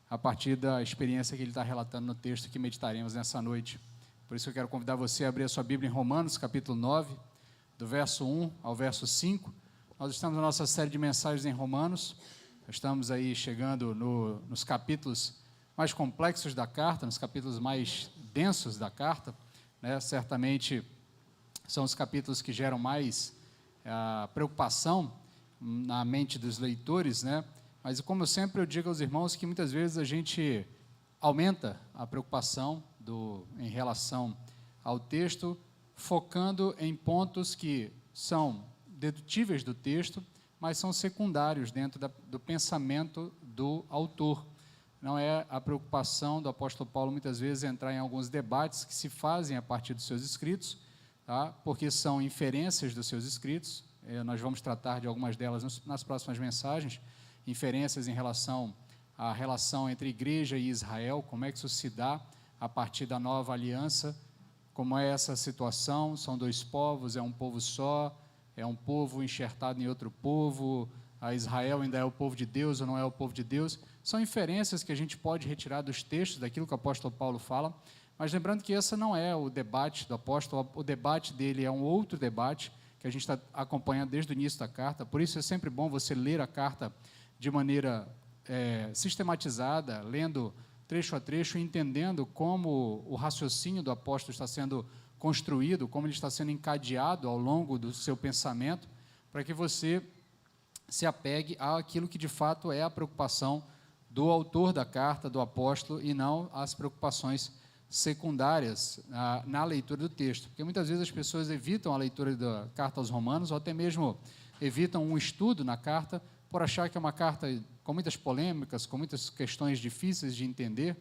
a partir da experiência que ele está relatando no texto que meditaremos nessa noite. Por isso eu quero convidar você a abrir a sua Bíblia em Romanos, capítulo 9, do verso 1 ao verso 5. Nós estamos na nossa série de mensagens em Romanos, estamos aí chegando nos capítulos mais complexos da carta, nos capítulos mais densos da carta, né? Certamente são os capítulos que geram mais preocupação na mente dos leitores, né? Mas como eu digo aos irmãos que muitas vezes a gente aumenta a preocupação em relação ao texto, focando em pontos que são dedutíveis do texto, mas são secundários dentro do pensamento do autor. Não é a preocupação do apóstolo Paulo muitas vezes entrar em alguns debates que se fazem a partir dos seus escritos, tá? Porque são inferências dos seus escritos. Nós vamos tratar de algumas delas nas próximas mensagens, inferências em relação à relação entre igreja e Israel, como é que isso se dá a partir da nova aliança, como é essa situação, são dois povos, é um povo só, é um povo enxertado em outro povo, a Israel ainda é o povo de Deus ou não é o povo de Deus. São inferências que a gente pode retirar dos textos, daquilo que o apóstolo Paulo fala, mas lembrando que esse não é o debate do apóstolo, o debate dele é um outro debate, que a gente está acompanhando desde o início da carta. Por isso é sempre bom você ler a carta de maneira sistematizada, lendo trecho a trecho, entendendo como o raciocínio do apóstolo está sendo construído, como ele está sendo encadeado ao longo do seu pensamento, para que você se apegue àquilo que de fato é a preocupação do autor da carta, do apóstolo, e não às preocupações secundárias na leitura do texto, porque muitas vezes as pessoas evitam a leitura da carta aos Romanos, ou até mesmo evitam um estudo na carta, por achar que é uma carta com muitas polêmicas, com muitas questões difíceis de entender,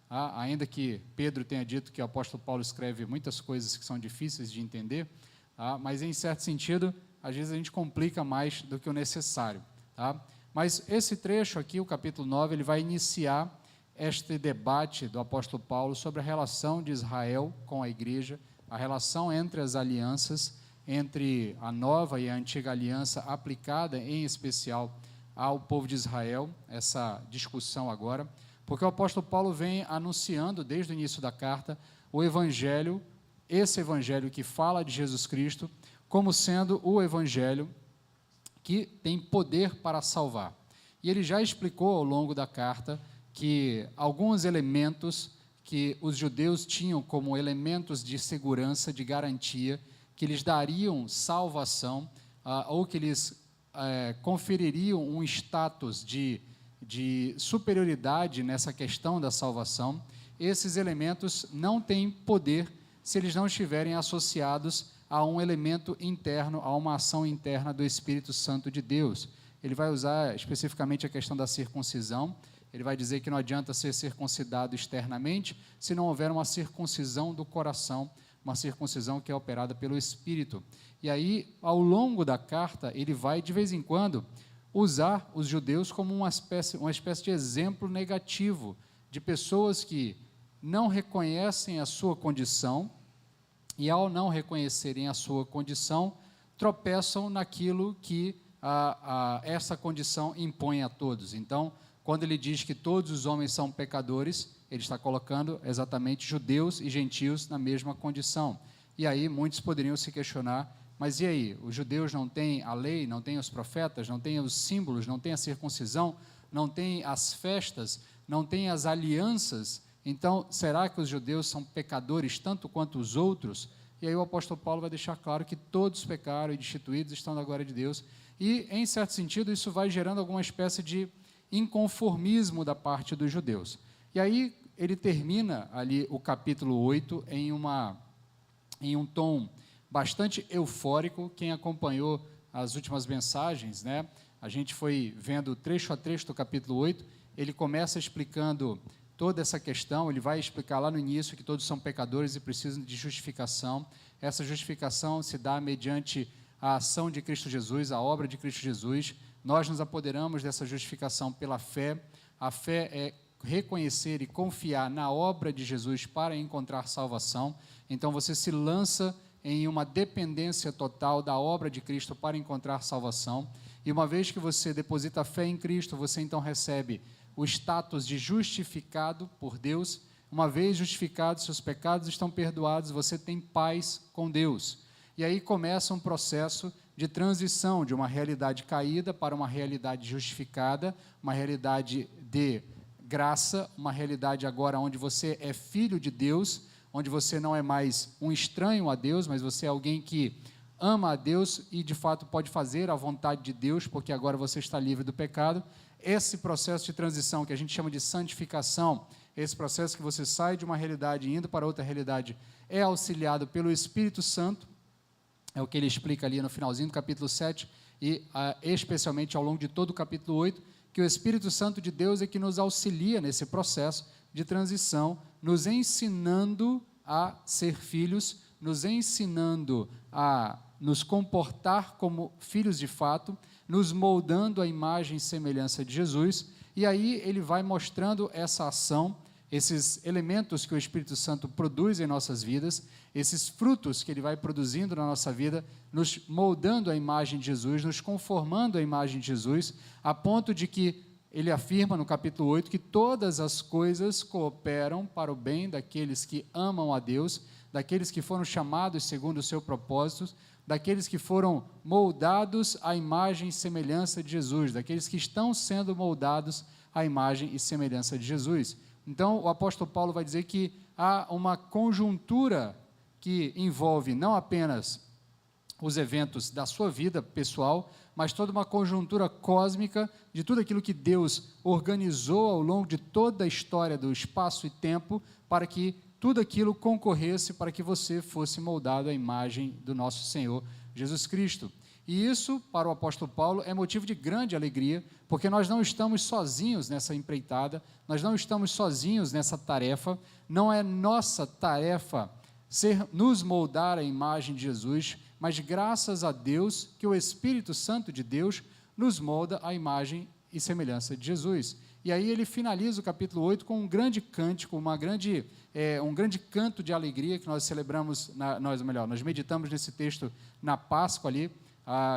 ainda que Pedro tenha dito que o apóstolo Paulo escreve muitas coisas que são difíceis de entender, mas em certo sentido, às vezes a gente complica mais do que o necessário. Mas esse trecho aqui, o capítulo 9, ele vai iniciar este debate do apóstolo Paulo sobre a relação de Israel com a igreja, a relação entre as alianças, entre a nova e a antiga aliança aplicada, em especial, ao povo de Israel, essa discussão agora, porque o apóstolo Paulo vem anunciando, desde o início da carta, o evangelho, esse evangelho que fala de Jesus Cristo, como sendo o evangelho que tem poder para salvar. E ele já explicou ao longo da carta que alguns elementos que os judeus tinham como elementos de segurança, de garantia, que lhes dariam salvação, ou que lhes confeririam um status de superioridade nessa questão da salvação, esses elementos não têm poder se eles não estiverem associados a um elemento interno, a uma ação interna do Espírito Santo de Deus. Ele vai usar especificamente a questão da circuncisão. Ele vai dizer que não adianta ser circuncidado externamente se não houver uma circuncisão do coração, uma circuncisão que é operada pelo Espírito. E aí, ao longo da carta, ele vai, de vez em quando, usar os judeus como uma espécie de exemplo negativo de pessoas que não reconhecem a sua condição e, ao não reconhecerem a sua condição, tropeçam naquilo que essa condição impõe a todos. Então, quando ele diz que todos os homens são pecadores, ele está colocando exatamente judeus e gentios na mesma condição. E aí muitos poderiam se questionar, mas e aí, os judeus não têm a lei, não têm os profetas, não têm os símbolos, não têm a circuncisão, não têm as festas, não têm as alianças, então será que os judeus são pecadores tanto quanto os outros? E aí o apóstolo Paulo vai deixar claro que todos pecaram e destituídos estão da glória de Deus, e em certo sentido isso vai gerando alguma espécie de inconformismo da parte dos judeus. E aí ele termina ali o capítulo 8 em um tom bastante eufórico. Quem acompanhou as últimas mensagens, né, a gente foi vendo trecho a trecho do capítulo 8, ele começa explicando toda essa questão, ele vai explicar lá no início que todos são pecadores e precisam de justificação. Essa justificação se dá mediante a ação de Cristo Jesus, a obra de Cristo Jesus. Nós nos apoderamos dessa justificação pela fé. A fé é reconhecer e confiar na obra de Jesus para encontrar salvação. Então você se lança em uma dependência total da obra de Cristo para encontrar salvação. E uma vez que você deposita a fé em Cristo, você então recebe o status de justificado por Deus. Uma vez justificado, seus pecados estão perdoados, você tem paz com Deus. E aí começa um processo de transição de uma realidade caída para uma realidade justificada, uma realidade de graça, uma realidade agora onde você é filho de Deus, onde você não é mais um estranho a Deus, mas você é alguém que ama a Deus e de fato pode fazer a vontade de Deus, porque agora você está livre do pecado. Esse processo de transição que a gente chama de santificação, esse processo que você sai de uma realidade indo para outra realidade, é auxiliado pelo Espírito Santo, é o que ele explica ali no finalzinho do capítulo 7 e especialmente ao longo de todo o capítulo 8, que o Espírito Santo de Deus é que nos auxilia nesse processo de transição, nos ensinando a ser filhos, nos ensinando a nos comportar como filhos de fato, nos moldando à imagem e semelhança de Jesus, e aí ele vai mostrando essa ação, esses elementos que o Espírito Santo produz em nossas vidas, esses frutos que ele vai produzindo na nossa vida, nos moldando à imagem de Jesus, nos conformando à imagem de Jesus, a ponto de que ele afirma no capítulo 8 que todas as coisas cooperam para o bem daqueles que amam a Deus, daqueles que foram chamados segundo o seu propósito, daqueles que foram moldados à imagem e semelhança de Jesus, daqueles que estão sendo moldados à imagem e semelhança de Jesus. Então, o apóstolo Paulo vai dizer que há uma conjuntura que envolve não apenas os eventos da sua vida pessoal, mas toda uma conjuntura cósmica de tudo aquilo que Deus organizou ao longo de toda a história do espaço e tempo, para que tudo aquilo concorresse para que você fosse moldado à imagem do nosso Senhor Jesus Cristo. E isso, para o apóstolo Paulo, é motivo de grande alegria, porque nós não estamos sozinhos nessa empreitada, nós não estamos sozinhos nessa tarefa, não é nossa tarefa nos moldar à imagem de Jesus, mas graças a Deus que o Espírito Santo de Deus nos molda à imagem e semelhança de Jesus. E aí ele finaliza o capítulo 8 com um grande cântico, um grande canto de alegria que nós celebramos, nós meditamos nesse texto na Páscoa ali,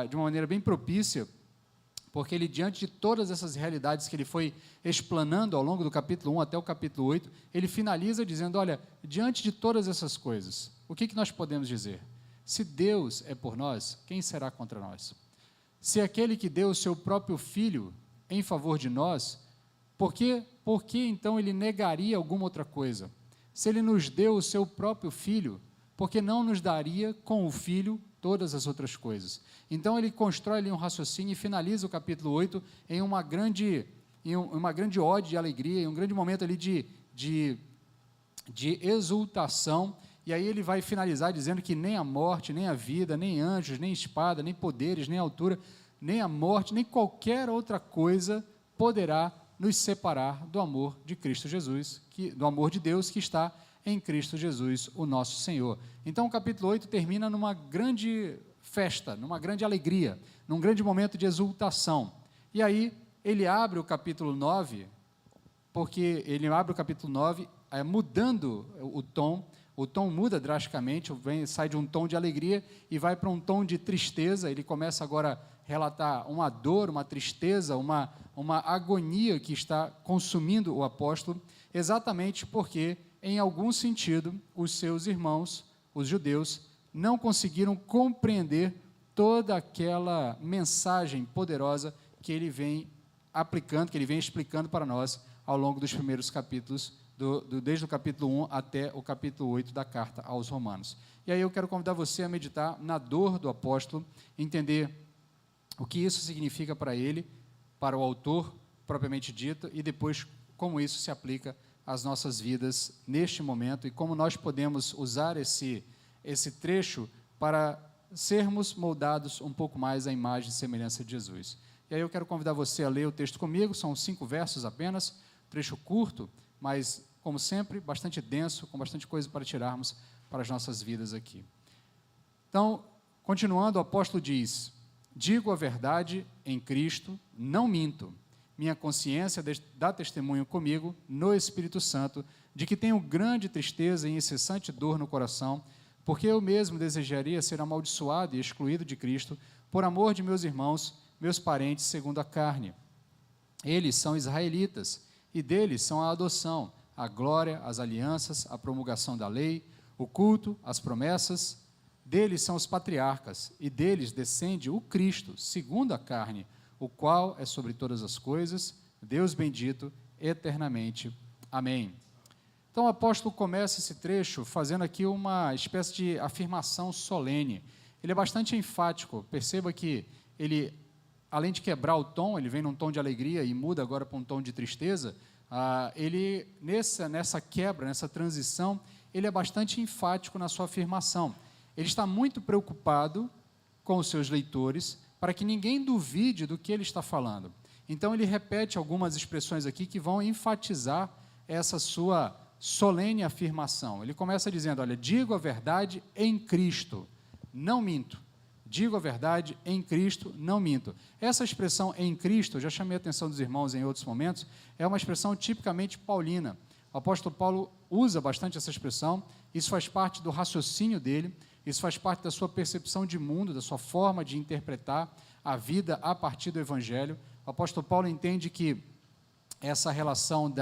de uma maneira bem propícia, porque ele, diante de todas essas realidades que ele foi explanando ao longo do capítulo 1 até o capítulo 8, ele finaliza dizendo, olha, diante de todas essas coisas, o que nós podemos dizer? Se Deus é por nós, quem será contra nós? Se aquele que deu o seu próprio Filho em favor de nós, por que então ele negaria alguma outra coisa? Se ele nos deu o seu próprio Filho, por que não nos daria com o Filho todas as outras coisas? Então ele constrói ali um raciocínio e finaliza o capítulo 8 em uma grande ode de alegria, em um grande momento ali de exultação, e aí ele vai finalizar dizendo que nem a morte, nem a vida, nem anjos, nem espada, nem poderes, nem altura, nem a morte, nem qualquer outra coisa poderá nos separar do amor de Cristo Jesus, do amor de Deus que está em Cristo Jesus, o nosso Senhor. Então o capítulo 8 termina numa grande festa, numa grande alegria, num grande momento de exultação. E aí ele abre o capítulo 9, porque ele abre o capítulo 9 mudando o tom muda drasticamente, sai de um tom de alegria e vai para um tom de tristeza. Ele começa agora a relatar uma dor, uma tristeza, uma agonia que está consumindo o apóstolo, exatamente porque, em algum sentido, os seus irmãos, os judeus, não conseguiram compreender toda aquela mensagem poderosa que ele vem aplicando, que ele vem explicando para nós ao longo dos primeiros capítulos, desde o capítulo 1 até o capítulo 8 da carta aos Romanos. E aí eu quero convidar você a meditar na dor do apóstolo, entender o que isso significa para ele, para o autor propriamente dito, e depois como isso se aplica às nossas vidas neste momento e como nós podemos usar esse trecho para sermos moldados um pouco mais à imagem e semelhança de Jesus. E aí eu quero convidar você a ler o texto comigo, são 5 versos apenas, trecho curto, mas, como sempre, bastante denso, com bastante coisa para tirarmos para as nossas vidas aqui. Então, continuando, o apóstolo diz: digo a verdade em Cristo, não minto. Minha consciência dá testemunho comigo, no Espírito Santo, de que tenho grande tristeza e incessante dor no coração, porque eu mesmo desejaria ser amaldiçoado e excluído de Cristo, por amor de meus irmãos, meus parentes segundo a carne. Eles são israelitas, e deles são a adoção, a glória, as alianças, a promulgação da lei, o culto, as promessas. Deles são os patriarcas, e deles descende o Cristo, segundo a carne, o qual é sobre todas as coisas, Deus bendito eternamente. Amém. Então o apóstolo começa esse trecho fazendo aqui uma espécie de afirmação solene. Ele é bastante enfático. Perceba que ele, além de quebrar o tom, ele vem num tom de alegria e muda agora para um tom de tristeza. Ele, nessa quebra, nessa transição, ele é bastante enfático na sua afirmação. Ele está muito preocupado com os seus leitores, para que ninguém duvide do que ele está falando. Então, ele repete algumas expressões aqui que vão enfatizar essa sua solene afirmação. Ele começa dizendo, olha, digo a verdade em Cristo, não minto. Digo a verdade em Cristo, não minto. Essa expressão em Cristo, eu já chamei a atenção dos irmãos em outros momentos, é uma expressão tipicamente paulina. O apóstolo Paulo usa bastante essa expressão, isso faz parte do raciocínio dele, isso faz parte da sua percepção de mundo, da sua forma de interpretar a vida a partir do Evangelho. O apóstolo Paulo entende que essa relação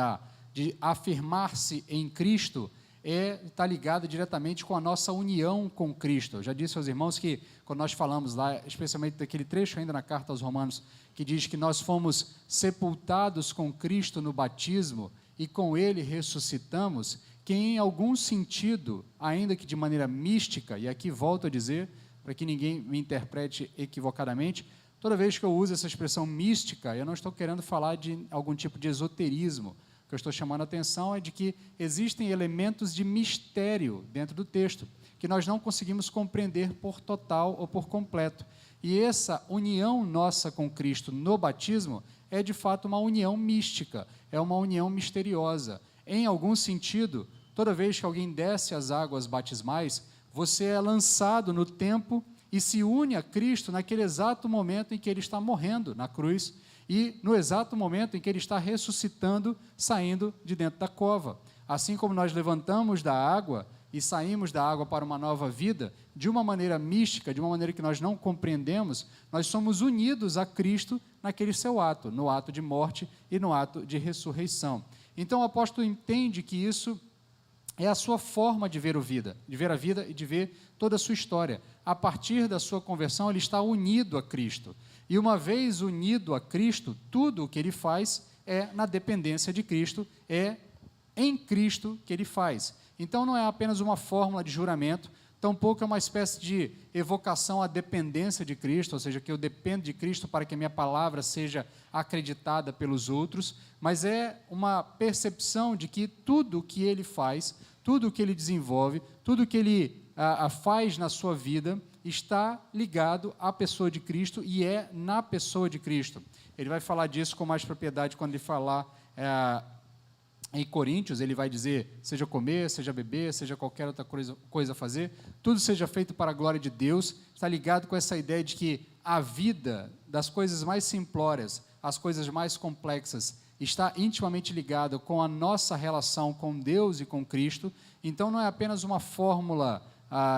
de afirmar-se em Cristo está ligada diretamente com a nossa união com Cristo. Eu já disse aos irmãos que, quando nós falamos lá, especialmente daquele trecho ainda na carta aos Romanos, que diz que nós fomos sepultados com Cristo no batismo e com Ele ressuscitamos, que em algum sentido, ainda que de maneira mística, e aqui volto a dizer, para que ninguém me interprete equivocadamente, toda vez que eu uso essa expressão mística, eu não estou querendo falar de algum tipo de esoterismo. O que eu estou chamando a atenção é de que existem elementos de mistério dentro do texto, que nós não conseguimos compreender por total ou por completo. E essa união nossa com Cristo no batismo é, de fato, uma união mística, é uma união misteriosa. Em algum sentido, toda vez que alguém desce as águas batismais, você é lançado no tempo e se une a Cristo naquele exato momento em que Ele está morrendo na cruz e no exato momento em que Ele está ressuscitando, saindo de dentro da cova. Assim como nós levantamos da água e saímos da água para uma nova vida, de uma maneira mística, de uma maneira que nós não compreendemos, nós somos unidos a Cristo naquele seu ato, no ato de morte e no ato de ressurreição. Então o apóstolo entende que isso é a sua forma de ver a vida e de ver toda a sua história. A partir da sua conversão, ele está unido a Cristo. E uma vez unido a Cristo, tudo o que ele faz é na dependência de Cristo, é em Cristo que ele faz. Então não é apenas uma fórmula de juramento, tampouco é uma espécie de evocação à dependência de Cristo, ou seja, que eu dependo de Cristo para que a minha palavra seja acreditada pelos outros, mas é uma percepção de que tudo o que ele faz, tudo o que ele desenvolve, tudo o que ele faz na sua vida está ligado à pessoa de Cristo e é na pessoa de Cristo. Ele vai falar disso com mais propriedade quando ele falar em Coríntios, ele vai dizer, seja comer, seja beber, seja qualquer outra coisa a fazer, tudo seja feito para a glória de Deus. Está ligado com essa ideia de que a vida, das coisas mais simplórias às coisas mais complexas, está intimamente ligada com a nossa relação com Deus e com Cristo. Então não é apenas uma fórmula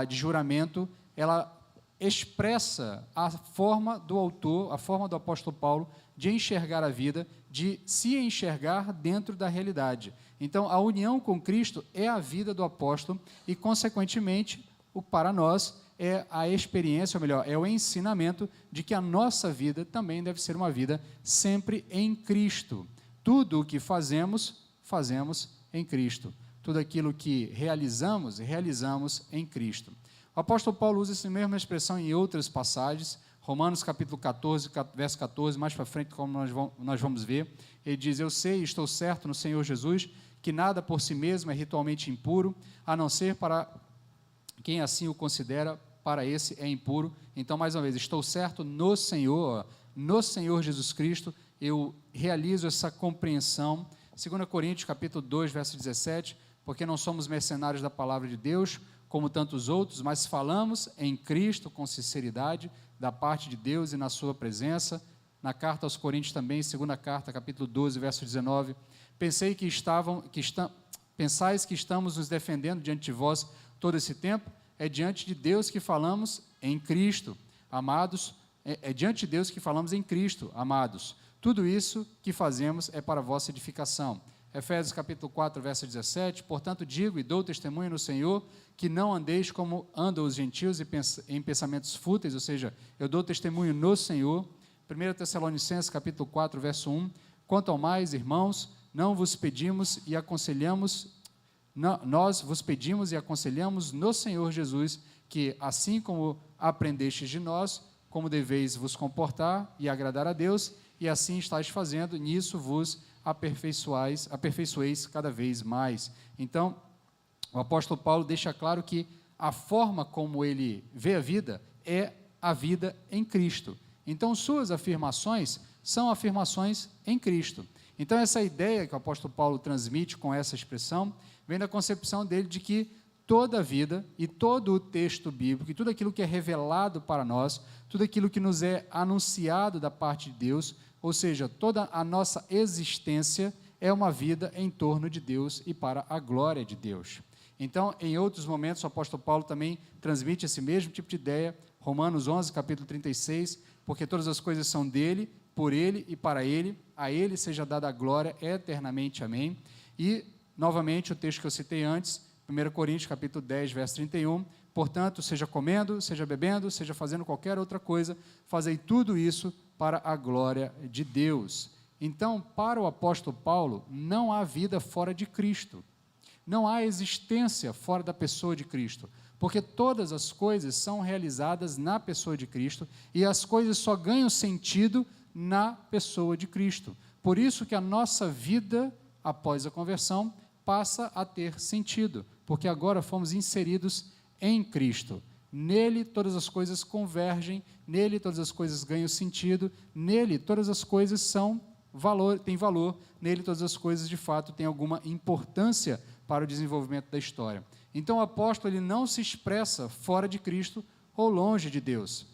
de juramento, ela expressa a forma do autor, a forma do apóstolo Paulo de enxergar a vida, de se enxergar dentro da realidade. Então, a união com Cristo é a vida do apóstolo e, consequentemente, para nós é a experiência, ou melhor, é o ensinamento de que a nossa vida também deve ser uma vida sempre em Cristo. Tudo o que fazemos, fazemos em Cristo. Tudo aquilo que realizamos, realizamos em Cristo. O apóstolo Paulo usa essa mesma expressão em outras passagens. Romanos capítulo 14, verso 14, mais para frente, como nós vamos ver, ele diz, eu sei e estou certo no Senhor Jesus, que nada por si mesmo é ritualmente impuro, a não ser para quem assim o considera, para esse é impuro. Então, mais uma vez, estou certo no Senhor Jesus Cristo, eu realizo essa compreensão. 2 Coríntios capítulo 2, verso 17, porque não somos mercenários da palavra de Deus, como tantos outros, mas falamos em Cristo com sinceridade, da parte de Deus e na sua presença. Na carta aos Coríntios também, segunda carta, capítulo 12, verso 19, pensais que estamos nos defendendo diante de vós todo esse tempo? É diante de Deus que falamos em Cristo, amados, é diante de Deus que falamos em Cristo, amados. tudo isso que fazemos é para a vossa edificação. Efésios capítulo 4, verso 17, portanto digo e dou testemunho no Senhor, que não andeis como andam os gentios em pensamentos fúteis, ou seja, eu dou testemunho no Senhor. 1 Tessalonicenses capítulo 4, verso 1, quanto ao mais, irmãos, nós vos pedimos e aconselhamos no Senhor Jesus, que assim como aprendestes de nós, como deveis vos comportar e agradar a Deus, e assim estáis fazendo, nisso vos aperfeiçoeis cada vez mais. Então, o apóstolo Paulo deixa claro que a forma como ele vê a vida é a vida em Cristo. Então, suas afirmações são afirmações em Cristo. Então, essa ideia que o apóstolo Paulo transmite com essa expressão, vem da concepção dele de que toda a vida e todo o texto bíblico, e tudo aquilo que é revelado para nós, tudo aquilo que nos é anunciado da parte de Deus, ou seja, toda a nossa existência é uma vida em torno de Deus e para a glória de Deus. Então, em outros momentos, o apóstolo Paulo também transmite esse mesmo tipo de ideia, Romanos 11, capítulo 36, porque todas as coisas são dele, por ele e para ele, a ele seja dada a glória eternamente, amém. E, novamente, o texto que eu citei antes, 1 Coríntios, capítulo 10, verso 31, portanto, seja comendo, seja bebendo, seja fazendo qualquer outra coisa, fazei tudo isso para a glória de Deus. Então, para o apóstolo Paulo, não há vida fora de Cristo, não há existência fora da pessoa de Cristo, porque todas as coisas são realizadas na pessoa de Cristo e as coisas só ganham sentido na pessoa de Cristo. Por isso que a nossa vida, após a conversão, passa a ter sentido, porque agora fomos inseridos em Cristo. Nele todas as coisas convergem, nele todas as coisas ganham sentido, nele todas as coisas têm valor, nele todas as coisas de fato têm alguma importância para o desenvolvimento da história. Então o apóstolo ele não se expressa fora de Cristo ou longe de Deus.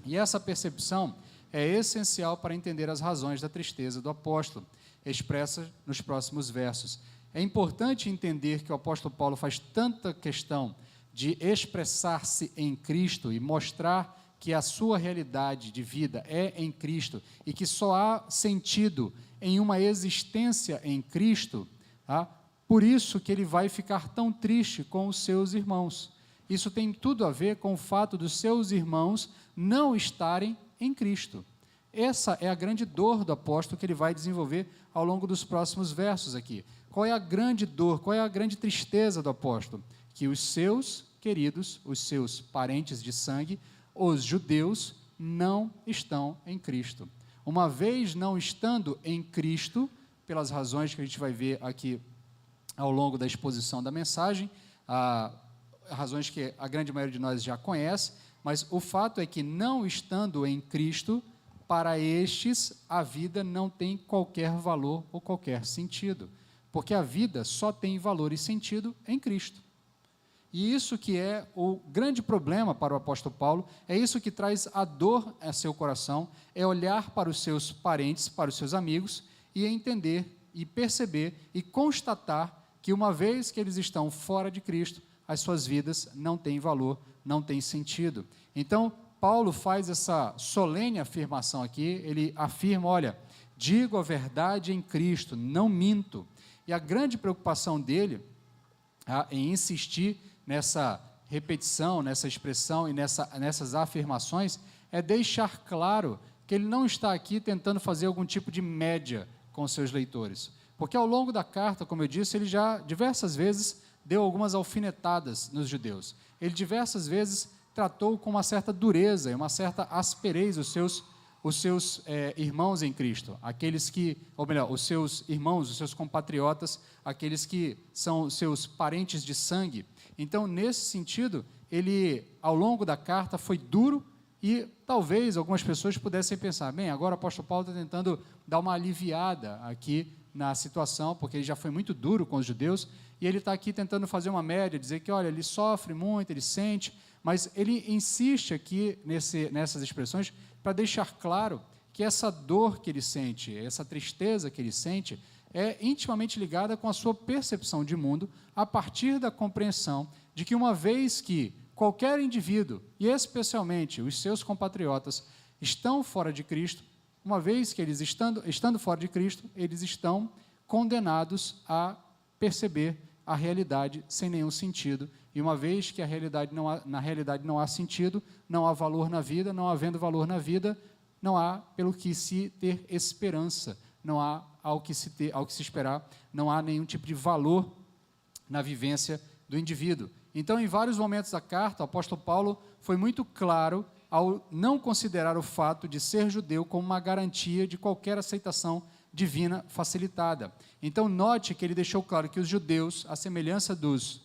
E essa percepção é essencial para entender as razões da tristeza do apóstolo, expressa nos próximos versos. É importante entender que o apóstolo Paulo faz tanta questão de expressar-se em Cristo e mostrar que a sua realidade de vida é em Cristo e que só há sentido em uma existência em Cristo, tá? Por isso que ele vai ficar tão triste com os seus irmãos. Isso tem tudo a ver com o fato dos seus irmãos não estarem em Cristo. Essa é a grande dor do apóstolo que ele vai desenvolver ao longo dos próximos versos aqui. Qual é a grande dor, qual é a grande tristeza do apóstolo? Que os seus queridos, os seus parentes de sangue, os judeus, não estão em Cristo. Uma vez não estando em Cristo, pelas razões que a gente vai ver aqui ao longo da exposição da mensagem, razões que a grande maioria de nós já conhece, mas o fato é que não estando em Cristo, para estes a vida não tem qualquer valor ou qualquer sentido, porque a vida só tem valor e sentido em Cristo. E isso que é o grande problema para o apóstolo Paulo, é isso que traz a dor a seu coração, é olhar para os seus parentes, para os seus amigos, e entender, e perceber, e constatar que uma vez que eles estão fora de Cristo, as suas vidas não têm valor, não têm sentido. Então, Paulo faz essa solene afirmação aqui, ele afirma, olha, digo a verdade em Cristo, não minto. E a grande preocupação dele em insistir nessa repetição, nessa expressão e nessas afirmações, é deixar claro que ele não está aqui tentando fazer algum tipo de média com seus leitores. Porque ao longo da carta, como eu disse, ele já diversas vezes deu algumas alfinetadas nos judeus. Ele diversas vezes tratou com uma certa dureza e uma certa aspereza os seus irmãos em Cristo, aqueles que, ou melhor, os seus irmãos, os seus compatriotas, aqueles que são seus parentes de sangue. Então, nesse sentido, ele, ao longo da carta, foi duro e talvez algumas pessoas pudessem pensar, bem, agora o apóstolo Paulo está tentando dar uma aliviada aqui na situação, porque ele já foi muito duro com os judeus, e ele está aqui tentando fazer uma média, dizer que, olha, ele sofre muito, ele sente, mas ele insiste aqui nessas expressões para deixar claro que essa dor que ele sente, essa tristeza que ele sente, é intimamente ligada com a sua percepção de mundo, a partir da compreensão de que uma vez que qualquer indivíduo, e especialmente os seus compatriotas, estão fora de Cristo, uma vez que eles, estando fora de Cristo, eles estão condenados a perceber a realidade sem nenhum sentido. E uma vez que na realidade não há sentido, não há valor na vida, não havendo valor na vida, não há pelo que se ter esperança, não há ao que se esperar, não há nenhum tipo de valor na vivência do indivíduo. Então, em vários momentos da carta, o apóstolo Paulo foi muito claro ao não considerar o fato de ser judeu como uma garantia de qualquer aceitação divina facilitada. Então, note que ele deixou claro que os judeus, à semelhança dos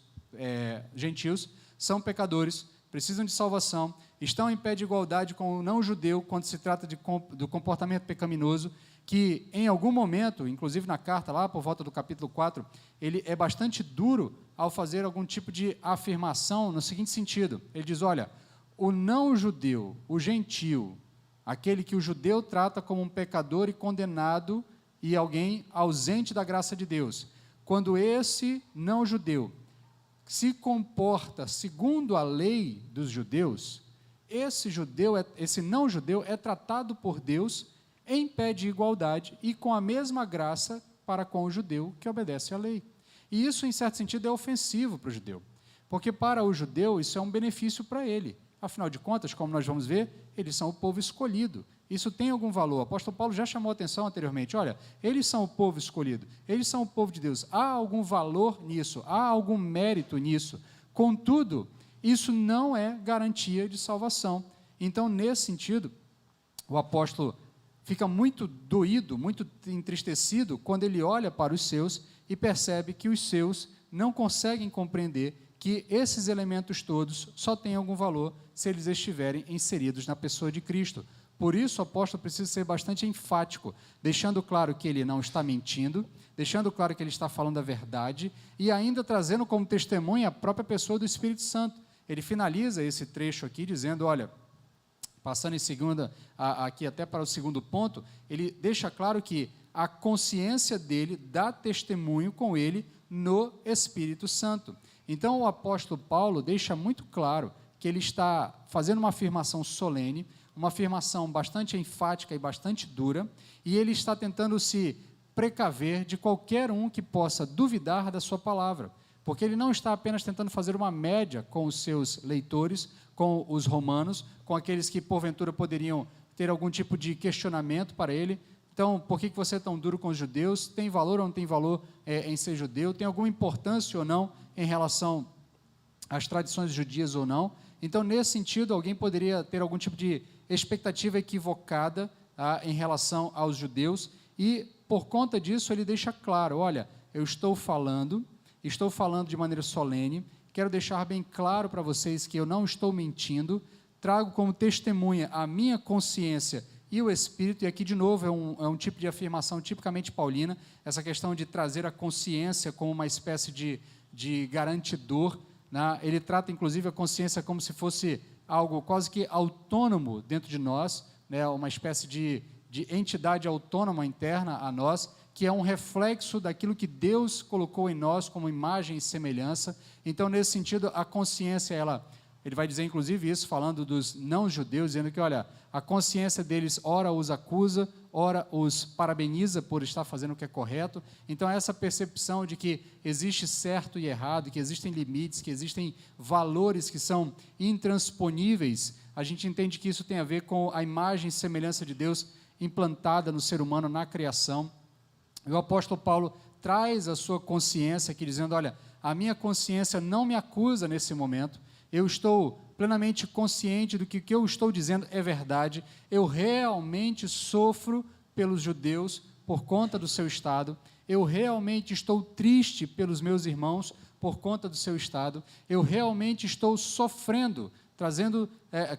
gentios, são pecadores, precisam de salvação, estão em pé de igualdade com o não-judeu quando se trata do comportamento pecaminoso, que em algum momento, inclusive na carta lá por volta do capítulo 4, ele é bastante duro ao fazer algum tipo de afirmação no seguinte sentido. Ele diz, olha, o não-judeu, o gentio, aquele que o judeu trata como um pecador e condenado e alguém ausente da graça de Deus, quando esse não-judeu se comporta segundo a lei dos judeus, esse não-judeu é tratado por Deus em pé de igualdade e com a mesma graça para com o judeu que obedece à lei. E isso, em certo sentido, é ofensivo para o judeu, porque para o judeu isso é um benefício para ele. Afinal de contas, como nós vamos ver, eles são o povo escolhido. Isso tem algum valor. O apóstolo Paulo já chamou a atenção anteriormente. Olha, eles são o povo escolhido, eles são o povo de Deus. Há algum valor nisso, há algum mérito nisso. Contudo, isso não é garantia de salvação. Então, nesse sentido, o apóstolo fica muito doído, muito entristecido, quando ele olha para os seus e percebe que os seus não conseguem compreender que esses elementos todos só têm algum valor se eles estiverem inseridos na pessoa de Cristo. Por isso, o apóstolo precisa ser bastante enfático, deixando claro que ele não está mentindo, deixando claro que ele está falando a verdade e ainda trazendo como testemunha a própria pessoa do Espírito Santo. Ele finaliza esse trecho aqui dizendo, olha, passando em segunda, aqui até para o segundo ponto, ele deixa claro que a consciência dele dá testemunho com ele no Espírito Santo. Então, o apóstolo Paulo deixa muito claro que ele está fazendo uma afirmação solene, uma afirmação bastante enfática e bastante dura, e ele está tentando se precaver de qualquer um que possa duvidar da sua palavra, porque ele não está apenas tentando fazer uma média com os seus leitores, com os romanos, com aqueles que porventura poderiam ter algum tipo de questionamento para ele. Então, por que você é tão duro com os judeus? Tem valor ou não tem valor em ser judeu? Tem alguma importância ou não em relação às tradições judias ou não? Então, nesse sentido, alguém poderia ter algum tipo de expectativa equivocada em relação aos judeus, e por conta disso ele deixa claro, olha, eu estou falando de maneira solene, quero deixar bem claro para vocês que eu não estou mentindo, trago como testemunha a minha consciência e o Espírito, e aqui de novo é um tipo de afirmação tipicamente paulina, essa questão de trazer a consciência como uma espécie de garantidor, né? Ele trata inclusive a consciência como se fosse algo quase que autônomo dentro de nós, né? Uma espécie de entidade autônoma interna a nós, que é um reflexo daquilo que Deus colocou em nós como imagem e semelhança. Então, nesse sentido, a consciência, ele vai dizer inclusive isso, falando dos não-judeus, dizendo que, olha, a consciência deles ora os acusa, ora os parabeniza por estar fazendo o que é correto. Então, essa percepção de que existe certo e errado, que existem limites, que existem valores que são intransponíveis, a gente entende que isso tem a ver com a imagem e semelhança de Deus implantada no ser humano, na criação. E o apóstolo Paulo traz a sua consciência aqui, dizendo, olha, a minha consciência não me acusa nesse momento, eu estou plenamente consciente do que o que eu estou dizendo é verdade, eu realmente sofro pelos judeus por conta do seu estado, eu realmente estou triste pelos meus irmãos por conta do seu estado, eu realmente estou sofrendo,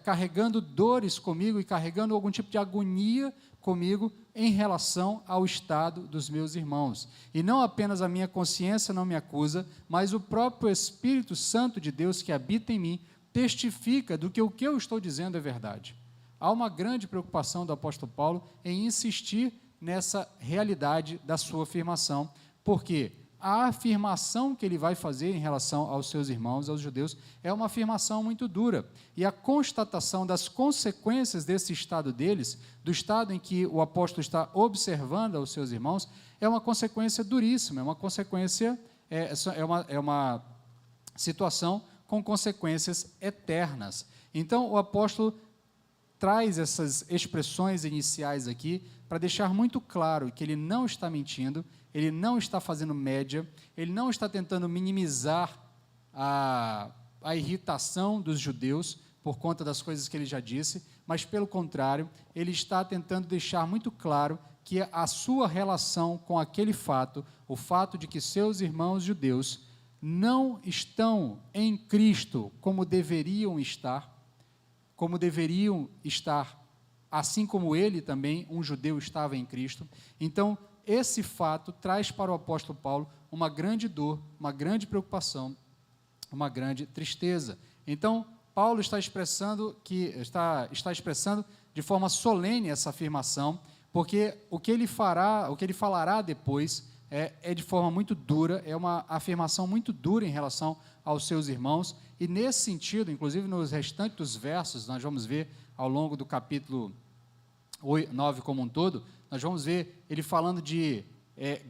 carregando dores comigo e carregando algum tipo de agonia comigo em relação ao estado dos meus irmãos. E não apenas a minha consciência não me acusa, mas o próprio Espírito Santo de Deus que habita em mim testifica do que o que eu estou dizendo é verdade. Há uma grande preocupação do apóstolo Paulo em insistir nessa realidade da sua afirmação. Por quê? a afirmação que ele vai fazer em relação aos seus irmãos, aos judeus, é uma afirmação muito dura. E a constatação das consequências desse estado deles, do estado em que o apóstolo está observando aos seus irmãos, é uma consequência duríssima, é uma consequência, é uma situação com consequências eternas. Então, o apóstolo traz essas expressões iniciais aqui para deixar muito claro que ele não está mentindo, ele não está fazendo média, ele não está tentando minimizar a irritação dos judeus por conta das coisas que ele já disse, mas, pelo contrário, ele está tentando deixar muito claro que a sua relação com aquele fato, o fato de que seus irmãos judeus não estão em Cristo como deveriam estar, assim como ele também, um judeu, estava em Cristo. Então, esse fato traz para o apóstolo Paulo uma grande dor, uma grande preocupação, uma grande tristeza. Então, Paulo está expressando de forma solene essa afirmação, porque o que ele falará depois é de forma muito dura, é uma afirmação muito dura em relação aos seus irmãos, e nesse sentido, inclusive nos restantes dos versos, nós vamos ver ao longo do capítulo 9 como um todo, nós vamos ver ele falando de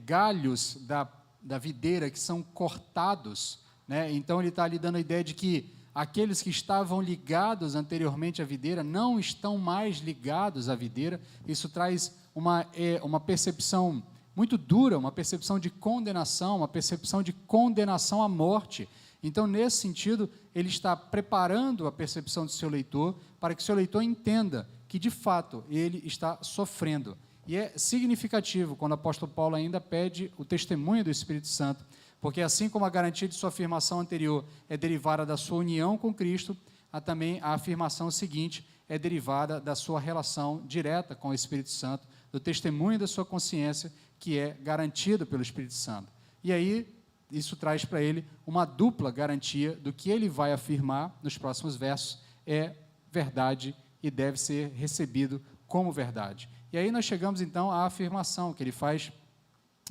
galhos da videira que são cortados, né? Então ele está ali dando a ideia de que aqueles que estavam ligados anteriormente à videira não estão mais ligados à videira. Isso traz uma percepção muito dura, uma percepção de condenação, uma percepção de condenação à morte. Então, nesse sentido, ele está preparando a percepção do seu leitor para que o seu leitor entenda que, de fato, ele está sofrendo. E é significativo quando o apóstolo Paulo ainda pede o testemunho do Espírito Santo, porque assim como a garantia de sua afirmação anterior é derivada da sua união com Cristo, também a afirmação seguinte é derivada da sua relação direta com o Espírito Santo, do testemunho da sua consciência, que é garantido pelo Espírito Santo. E aí, isso traz para ele uma dupla garantia do que ele vai afirmar nos próximos versos é verdade e deve ser recebido como verdade. E aí nós chegamos então à afirmação que ele faz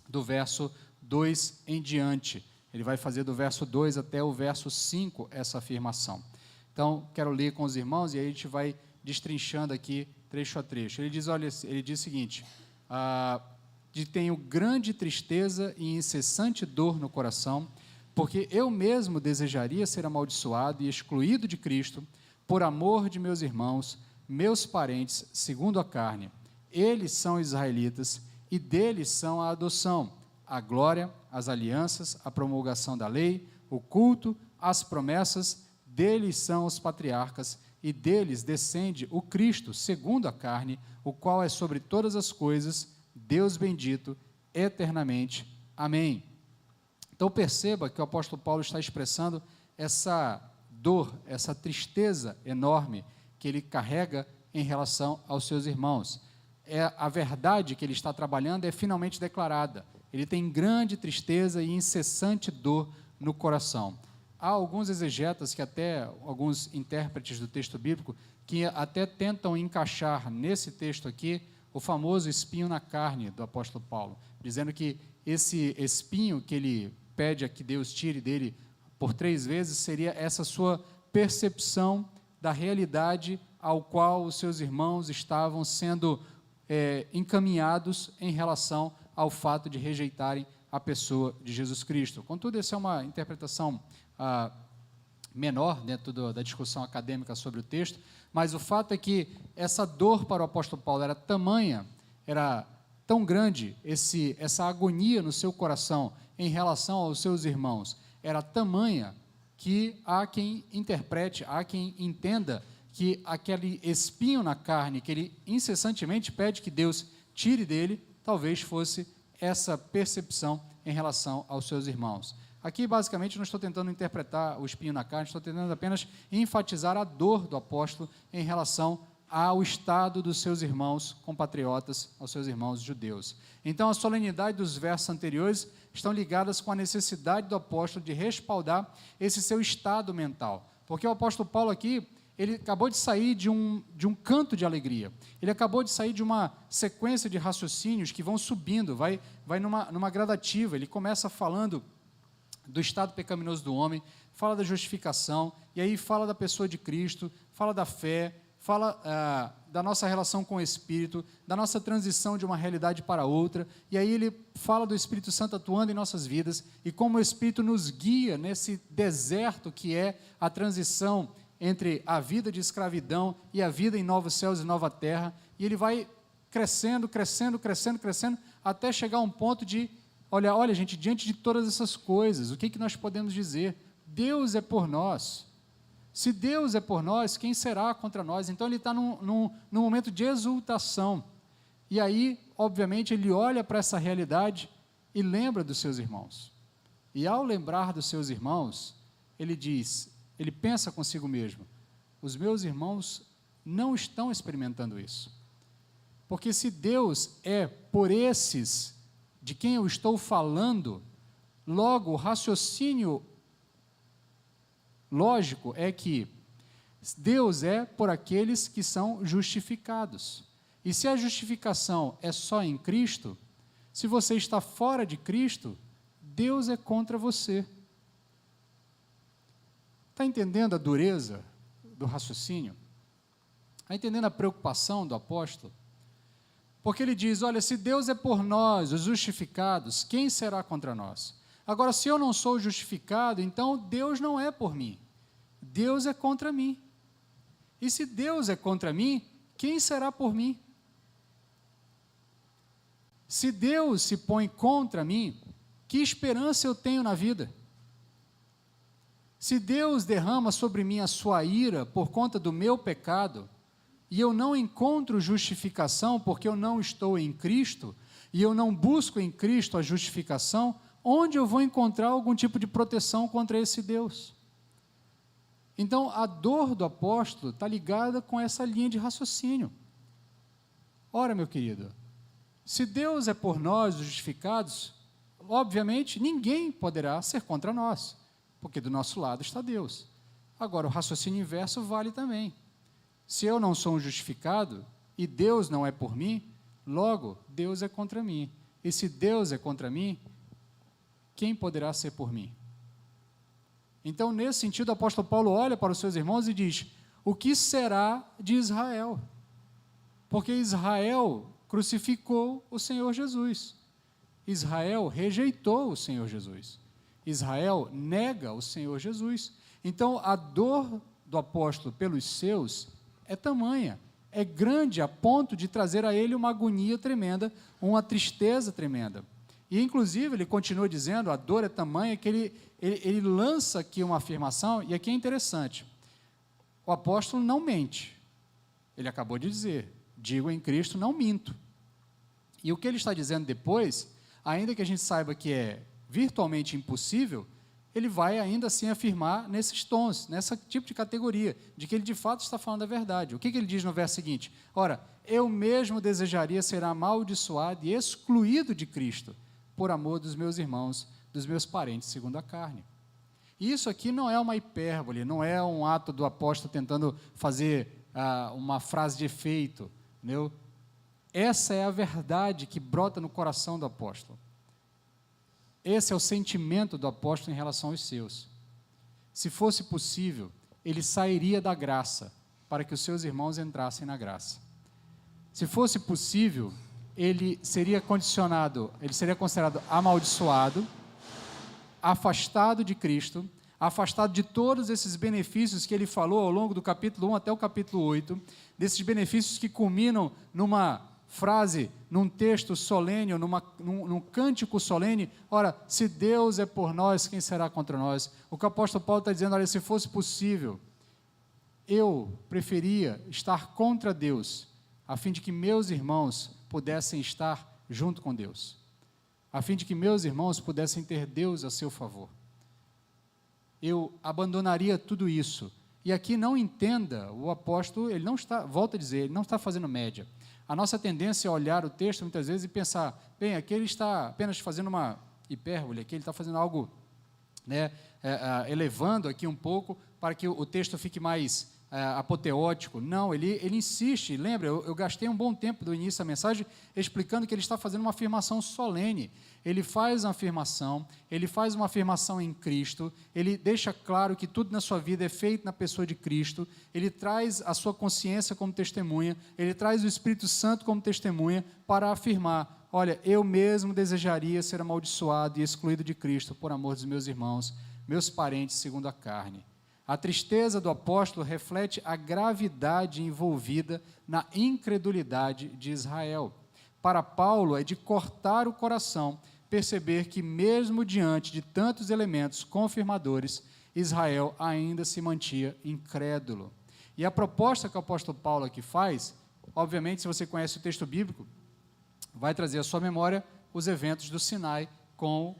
do verso 2 em diante. Ele vai fazer do verso 2 até o verso 5 essa afirmação. Então, quero ler com os irmãos e aí a gente vai destrinchando aqui trecho a trecho. Ele diz o seguinte: tenho grande tristeza e incessante dor no coração, porque eu mesmo desejaria ser amaldiçoado e excluído de Cristo, por amor de meus irmãos, meus parentes, segundo a carne. Eles são israelitas, e deles são a adoção, a glória, as alianças, a promulgação da lei, o culto, as promessas, deles são os patriarcas, e deles descende o Cristo, segundo a carne, o qual é sobre todas as coisas, Deus bendito, eternamente. Amém. Então perceba que o apóstolo Paulo está expressando essa dor, essa tristeza enorme que ele carrega em relação aos seus irmãos. A verdade que ele está trabalhando é finalmente declarada. Ele tem grande tristeza e incessante dor no coração. Há alguns exegetas, alguns intérpretes do texto bíblico, que até tentam encaixar nesse texto aqui o famoso espinho na carne do apóstolo Paulo, dizendo que esse espinho que ele pede a que Deus tire dele por 3 vezes seria essa sua percepção da realidade ao qual os seus irmãos estavam sendo encaminhados em relação ao fato de rejeitarem a pessoa de Jesus Cristo. Contudo, essa é uma interpretação menor dentro da discussão acadêmica sobre o texto, mas o fato é que essa dor para o apóstolo Paulo era tamanha, era tão grande, essa agonia no seu coração em relação aos seus irmãos, era tamanha que há quem interprete, há quem entenda que aquele espinho na carne que ele incessantemente pede que Deus tire dele, talvez fosse essa percepção em relação aos seus irmãos. Aqui, basicamente, não estou tentando interpretar o espinho na carne, estou tentando apenas enfatizar a dor do apóstolo em relação ao estado dos seus irmãos compatriotas, aos seus irmãos judeus. Então, a solenidade dos versos anteriores estão ligadas com a necessidade do apóstolo de respaldar esse seu estado mental, porque o apóstolo Paulo aqui, ele acabou de sair de um canto de alegria. Ele acabou de sair de uma sequência de raciocínios que vão subindo, vai numa gradativa. Ele começa falando do estado pecaminoso do homem, fala da justificação, e aí fala da pessoa de Cristo, fala da fé, fala da nossa relação com o Espírito, da nossa transição de uma realidade para outra, e aí ele fala do Espírito Santo atuando em nossas vidas, e como o Espírito nos guia nesse deserto que é a transição entre a vida de escravidão e a vida em novos céus e nova terra, e ele vai crescendo, até chegar a um ponto de, olha gente, diante de todas essas coisas, o que nós podemos dizer? Deus é por nós. Se Deus é por nós, quem será contra nós? Então ele está num momento de exultação. E aí, obviamente, ele olha para essa realidade e lembra dos seus irmãos. E ao lembrar dos seus irmãos, ele pensa consigo mesmo, os meus irmãos não estão experimentando isso. Porque se Deus é por esses de quem eu estou falando, logo o raciocínio lógico é que Deus é por aqueles que são justificados. E se a justificação é só em Cristo, se você está fora de Cristo, Deus é contra você. Está entendendo a dureza do raciocínio? Está entendendo a preocupação do apóstolo? Porque ele diz, olha, se Deus é por nós, os justificados, quem será contra nós? Agora, se eu não sou justificado, então Deus não é por mim. Deus é contra mim. E se Deus é contra mim, quem será por mim? Se Deus se põe contra mim, que esperança eu tenho na vida? Se Deus derrama sobre mim a sua ira por conta do meu pecado, e eu não encontro justificação porque eu não estou em Cristo, e eu não busco em Cristo a justificação, onde eu vou encontrar algum tipo de proteção contra esse Deus? Então, a dor do apóstolo está ligada com essa linha de raciocínio. Ora, meu querido, se Deus é por nós, os justificados, obviamente, ninguém poderá ser contra nós, porque do nosso lado está Deus. Agora, o raciocínio inverso vale também. Se eu não sou um justificado, e Deus não é por mim, logo, Deus é contra mim. E se Deus é contra mim, quem poderá ser por mim? Então, nesse sentido, o apóstolo Paulo olha para os seus irmãos e diz, o que será de Israel? Porque Israel crucificou o Senhor Jesus. Israel rejeitou o Senhor Jesus. Israel nega o Senhor Jesus. Então, a dor do apóstolo pelos seus é tamanha, é grande a ponto de trazer a ele uma agonia tremenda, uma tristeza tremenda. E, inclusive, ele continua dizendo, a dor é tamanha, que ele lança aqui uma afirmação, e aqui é interessante. O apóstolo não mente. Ele acabou de dizer, digo em Cristo, não minto. E o que ele está dizendo depois, ainda que a gente saiba que é virtualmente impossível, ele vai ainda assim afirmar nesses tons, nesse tipo de categoria, de que ele de fato está falando a verdade. O que ele diz no verso seguinte? Ora, eu mesmo desejaria ser amaldiçoado e excluído de Cristo, por amor dos meus irmãos, dos meus parentes segundo a carne. Isso aqui não é uma hipérbole, não é um ato do apóstolo tentando fazer uma frase de efeito, entendeu? Essa é a verdade que brota no coração do apóstolo. Esse é o sentimento do apóstolo em relação aos seus. Se fosse possível, ele sairia da graça para que os seus irmãos entrassem na graça. Se fosse possível, ele seria condicionado, ele seria considerado amaldiçoado, afastado de Cristo, afastado de todos esses benefícios que ele falou ao longo do capítulo 1 até o capítulo 8, desses benefícios que culminam numa frase, num texto solene, ou num cântico solene. Ora, se Deus é por nós, quem será contra nós? O que o apóstolo Paulo está dizendo, olha, se fosse possível, eu preferia estar contra Deus, a fim de que meus irmãos pudessem estar junto com Deus, a fim de que meus irmãos pudessem ter Deus a seu favor. Eu abandonaria tudo isso. E aqui não entenda, o apóstolo, ele não está, volta a dizer, ele não está fazendo média. A nossa tendência é olhar o texto muitas vezes e pensar, bem, aqui ele está apenas fazendo uma hipérbole, aqui ele está fazendo algo, né, elevando aqui um pouco, para que o texto fique mais apoteótico. Não, ele insiste. Lembra, eu gastei um bom tempo do início da mensagem explicando que ele está fazendo uma afirmação solene. Ele faz uma afirmação em Cristo, ele deixa claro que tudo na sua vida é feito na pessoa de Cristo, ele traz a sua consciência como testemunha, ele traz o Espírito Santo como testemunha para afirmar: olha, eu mesmo desejaria ser amaldiçoado e excluído de Cristo por amor dos meus irmãos, meus parentes segundo a carne. A tristeza do apóstolo reflete a gravidade envolvida na incredulidade de Israel. Para Paulo, é de cortar o coração perceber que, mesmo diante de tantos elementos confirmadores, Israel ainda se mantinha incrédulo. E a proposta que o apóstolo Paulo aqui faz, obviamente, se você conhece o texto bíblico, vai trazer à sua memória os eventos do Sinai com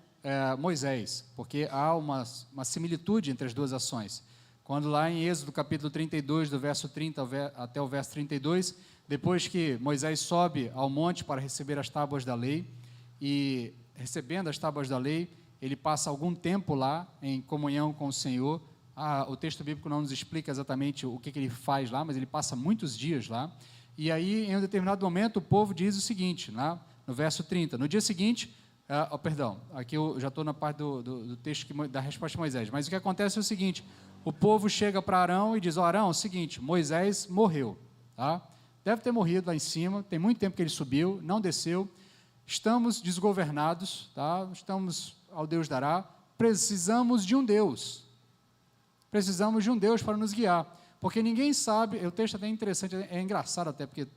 Moisés, porque há uma similitude entre as duas ações. Quando lá em Êxodo capítulo 32, do verso 30 até o verso 32, depois que Moisés sobe ao monte para receber as tábuas da lei, e recebendo as tábuas da lei, ele passa algum tempo lá em comunhão com o Senhor. O texto bíblico não nos explica exatamente o que ele faz lá, mas ele passa muitos dias lá. E aí, em um determinado momento, o povo diz o seguinte, lá no verso 30, no dia seguinte, aqui eu já estou na parte do texto da resposta de Moisés, mas o que acontece é o seguinte: o povo chega para Arão e diz: Arão, é o seguinte, Moisés morreu, tá? Deve ter morrido lá em cima, tem muito tempo que ele subiu, não desceu, estamos desgovernados, tá? Estamos ao Deus dará, precisamos de um Deus para nos guiar, porque ninguém sabe. O texto até é interessante, é engraçado até, porque,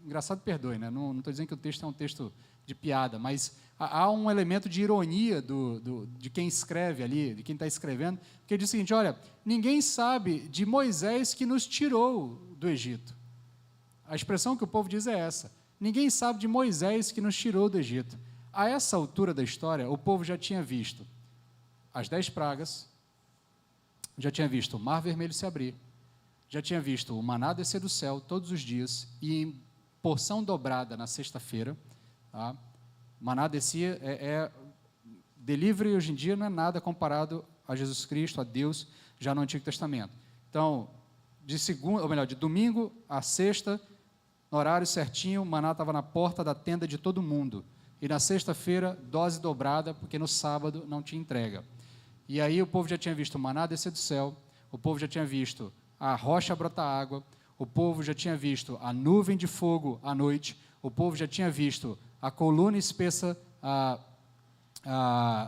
engraçado, perdoe, né? Não estou dizendo que o texto é um texto de piada, mas há um elemento de ironia de quem escreve ali, de quem está escrevendo, porque diz o seguinte: olha, ninguém sabe de Moisés que nos tirou do Egito. A expressão que o povo diz é essa: ninguém sabe de Moisés que nos tirou do Egito. A essa altura da história, o povo já tinha visto as 10 pragas, já tinha visto o mar vermelho se abrir, já tinha visto o maná descer do céu todos os dias, e em porção dobrada na sexta-feira, tá? Maná descia, delivery hoje em dia não é nada comparado a Jesus Cristo, a Deus, já no Antigo Testamento. Então, de domingo a sexta, no horário certinho, o maná estava na porta da tenda de todo mundo. E na sexta-feira, dose dobrada, porque no sábado não tinha entrega. E aí o povo já tinha visto o maná descer do céu, o povo já tinha visto a rocha brotar água, o povo já tinha visto a nuvem de fogo à noite, o povo já tinha visto a coluna espessa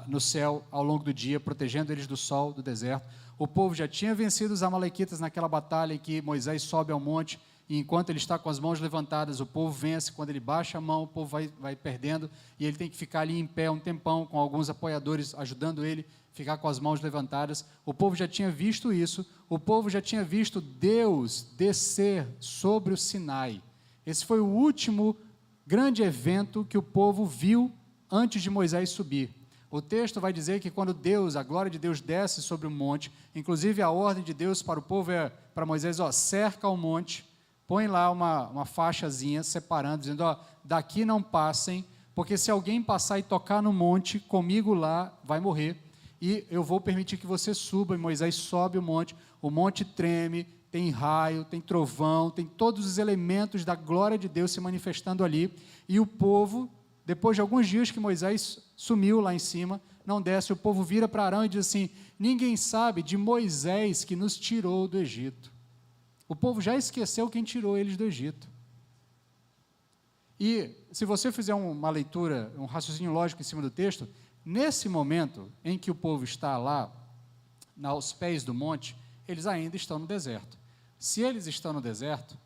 no céu ao longo do dia, protegendo eles do sol, do deserto. O povo já tinha vencido os amalequitas naquela batalha em que Moisés sobe ao monte, e enquanto ele está com as mãos levantadas, o povo vence. Quando ele baixa a mão, o povo vai perdendo, e ele tem que ficar ali em pé um tempão, com alguns apoiadores ajudando ele, ficar com as mãos levantadas. O povo já tinha visto isso, o povo já tinha visto Deus descer sobre o Sinai. Esse foi o último grande evento que o povo viu antes de Moisés subir. O texto vai dizer que quando a glória de Deus desce sobre o monte, inclusive a ordem de Deus para o povo para Moisés: cerca o monte, põe lá uma faixazinha separando, dizendo: daqui não passem, porque se alguém passar e tocar no monte, comigo lá vai morrer, e eu vou permitir que você suba. E Moisés sobe o monte treme, tem raio, tem trovão, tem todos os elementos da glória de Deus se manifestando ali, e o povo, depois de alguns dias que Moisés sumiu lá em cima, não desce, o povo vira para Arão e diz assim: ninguém sabe de Moisés que nos tirou do Egito. O povo já esqueceu quem tirou eles do Egito. E se você fizer uma leitura, um raciocínio lógico em cima do texto, nesse momento em que o povo está lá, aos pés do monte, eles ainda estão no deserto. Se eles estão no deserto,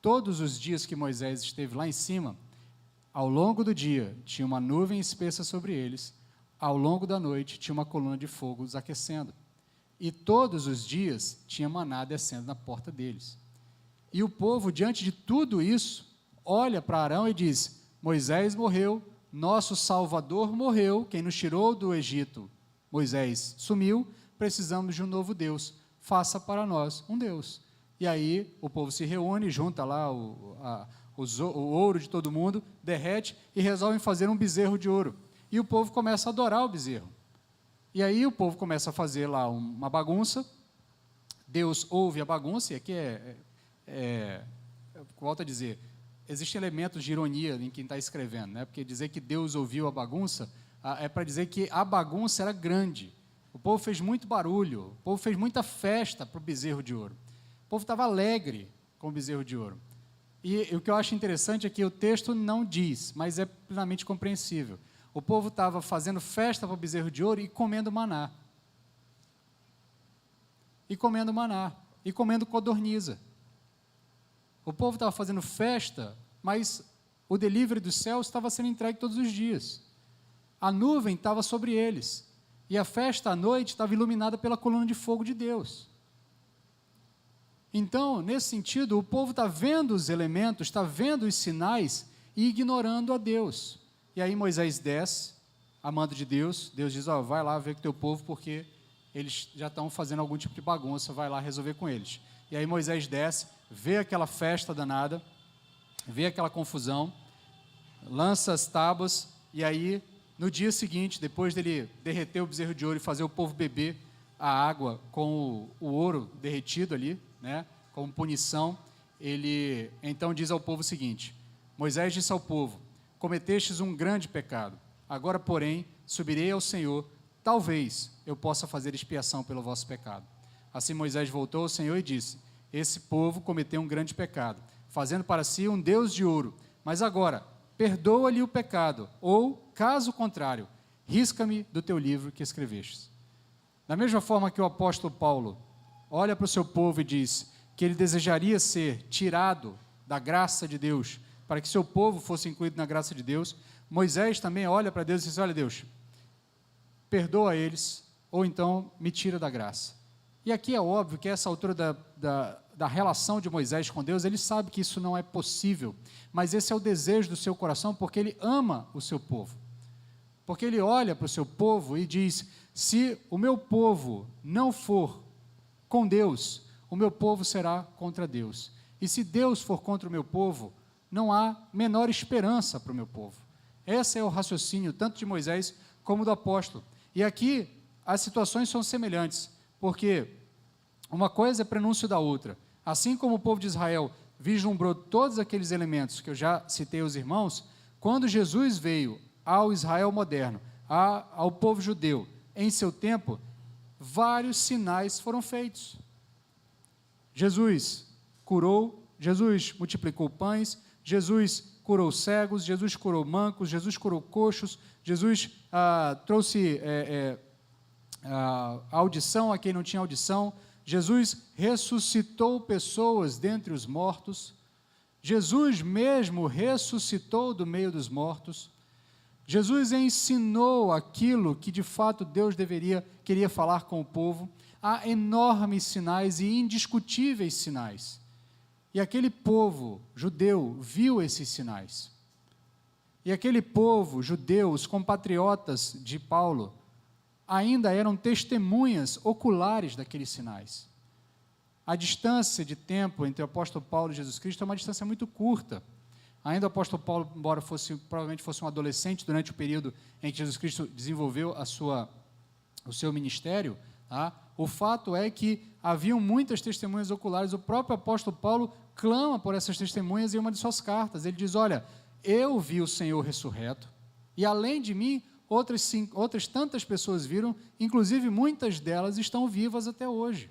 todos os dias que Moisés esteve lá em cima, ao longo do dia tinha uma nuvem espessa sobre eles, ao longo da noite tinha uma coluna de fogo os aquecendo. E todos os dias tinha maná descendo na porta deles. E o povo, diante de tudo isso, olha para Arão e diz: Moisés morreu, nosso Salvador morreu, quem nos tirou do Egito, Moisés sumiu, precisamos de um novo Deus, faça para nós um Deus. E aí o povo se reúne, junta lá o ouro de todo mundo, derrete e resolvem fazer um bezerro de ouro. E o povo começa a adorar o bezerro. E aí o povo começa a fazer lá uma bagunça, Deus ouve a bagunça, e aqui volto a dizer, existem elementos de ironia em quem está escrevendo, né? Porque dizer que Deus ouviu a bagunça é para dizer que a bagunça era grande. O povo fez muito barulho, o povo fez muita festa para o bezerro de ouro. O povo estava alegre com o bezerro de ouro. E o que eu acho interessante é que o texto não diz, mas é plenamente compreensível. O povo estava fazendo festa para o bezerro de ouro e comendo maná. E comendo codorniza. O povo estava fazendo festa, mas o delivery dos céus estava sendo entregue todos os dias. A nuvem estava sobre eles. E a festa à noite estava iluminada pela coluna de fogo de Deus. Então, nesse sentido, o povo está vendo os elementos, está vendo os sinais e ignorando a Deus. E aí Moisés desce, amando de Deus. Deus diz, vai lá ver com o teu povo, porque eles já estão fazendo algum tipo de bagunça, vai lá resolver com eles. E aí Moisés desce, vê aquela festa danada, vê aquela confusão, lança as tábuas, e aí, no dia seguinte, depois dele derreter o bezerro de ouro e fazer o povo beber a água com o ouro derretido ali, né, como punição, ele então diz ao povo o seguinte: Moisés disse ao povo, cometestes um grande pecado, agora, porém, subirei ao Senhor, talvez eu possa fazer expiação pelo vosso pecado. Assim Moisés voltou ao Senhor e disse, esse povo cometeu um grande pecado, fazendo para si um Deus de ouro, mas agora, perdoa-lhe o pecado, ou, caso contrário, risca-me do teu livro que escrevestes. Da mesma forma que o apóstolo Paulo olha para o seu povo e diz que ele desejaria ser tirado da graça de Deus, para que seu povo fosse incluído na graça de Deus, Moisés também olha para Deus e diz, olha Deus, perdoa eles, ou então me tira da graça. E aqui é óbvio que a essa altura da relação de Moisés com Deus, ele sabe que isso não é possível, mas esse é o desejo do seu coração, porque ele ama o seu povo. Porque ele olha para o seu povo e diz, se o meu povo não for com Deus, o meu povo será contra Deus. E se Deus for contra o meu povo, não há menor esperança para o meu povo. Esse é o raciocínio, tanto de Moisés como do apóstolo. E aqui as situações são semelhantes, porque uma coisa é prenúncio da outra. Assim como o povo de Israel vislumbrou todos aqueles elementos que eu já citei aos irmãos, quando Jesus veio ao Israel moderno, ao povo judeu, em seu tempo, vários sinais foram feitos. Jesus curou, Jesus multiplicou pães, Jesus curou cegos, Jesus curou mancos, Jesus curou coxos, Jesus trouxe audição a quem não tinha audição, Jesus ressuscitou pessoas dentre os mortos, Jesus mesmo ressuscitou do meio dos mortos, Jesus ensinou aquilo que de fato Deus queria falar com o povo. Há enormes sinais e indiscutíveis sinais. E aquele povo judeu viu esses sinais. E aquele povo judeu, os compatriotas de Paulo, ainda eram testemunhas oculares daqueles sinais. A distância de tempo entre o apóstolo Paulo e Jesus Cristo é uma distância muito curta. Ainda o apóstolo Paulo, embora provavelmente fosse um adolescente durante o período em que Jesus Cristo desenvolveu o seu ministério, o fato é que haviam muitas testemunhas oculares. O próprio apóstolo Paulo clama por essas testemunhas em uma de suas cartas. Ele diz, olha, eu vi o Senhor ressurreto, e além de mim, outras tantas pessoas viram, inclusive muitas delas estão vivas até hoje.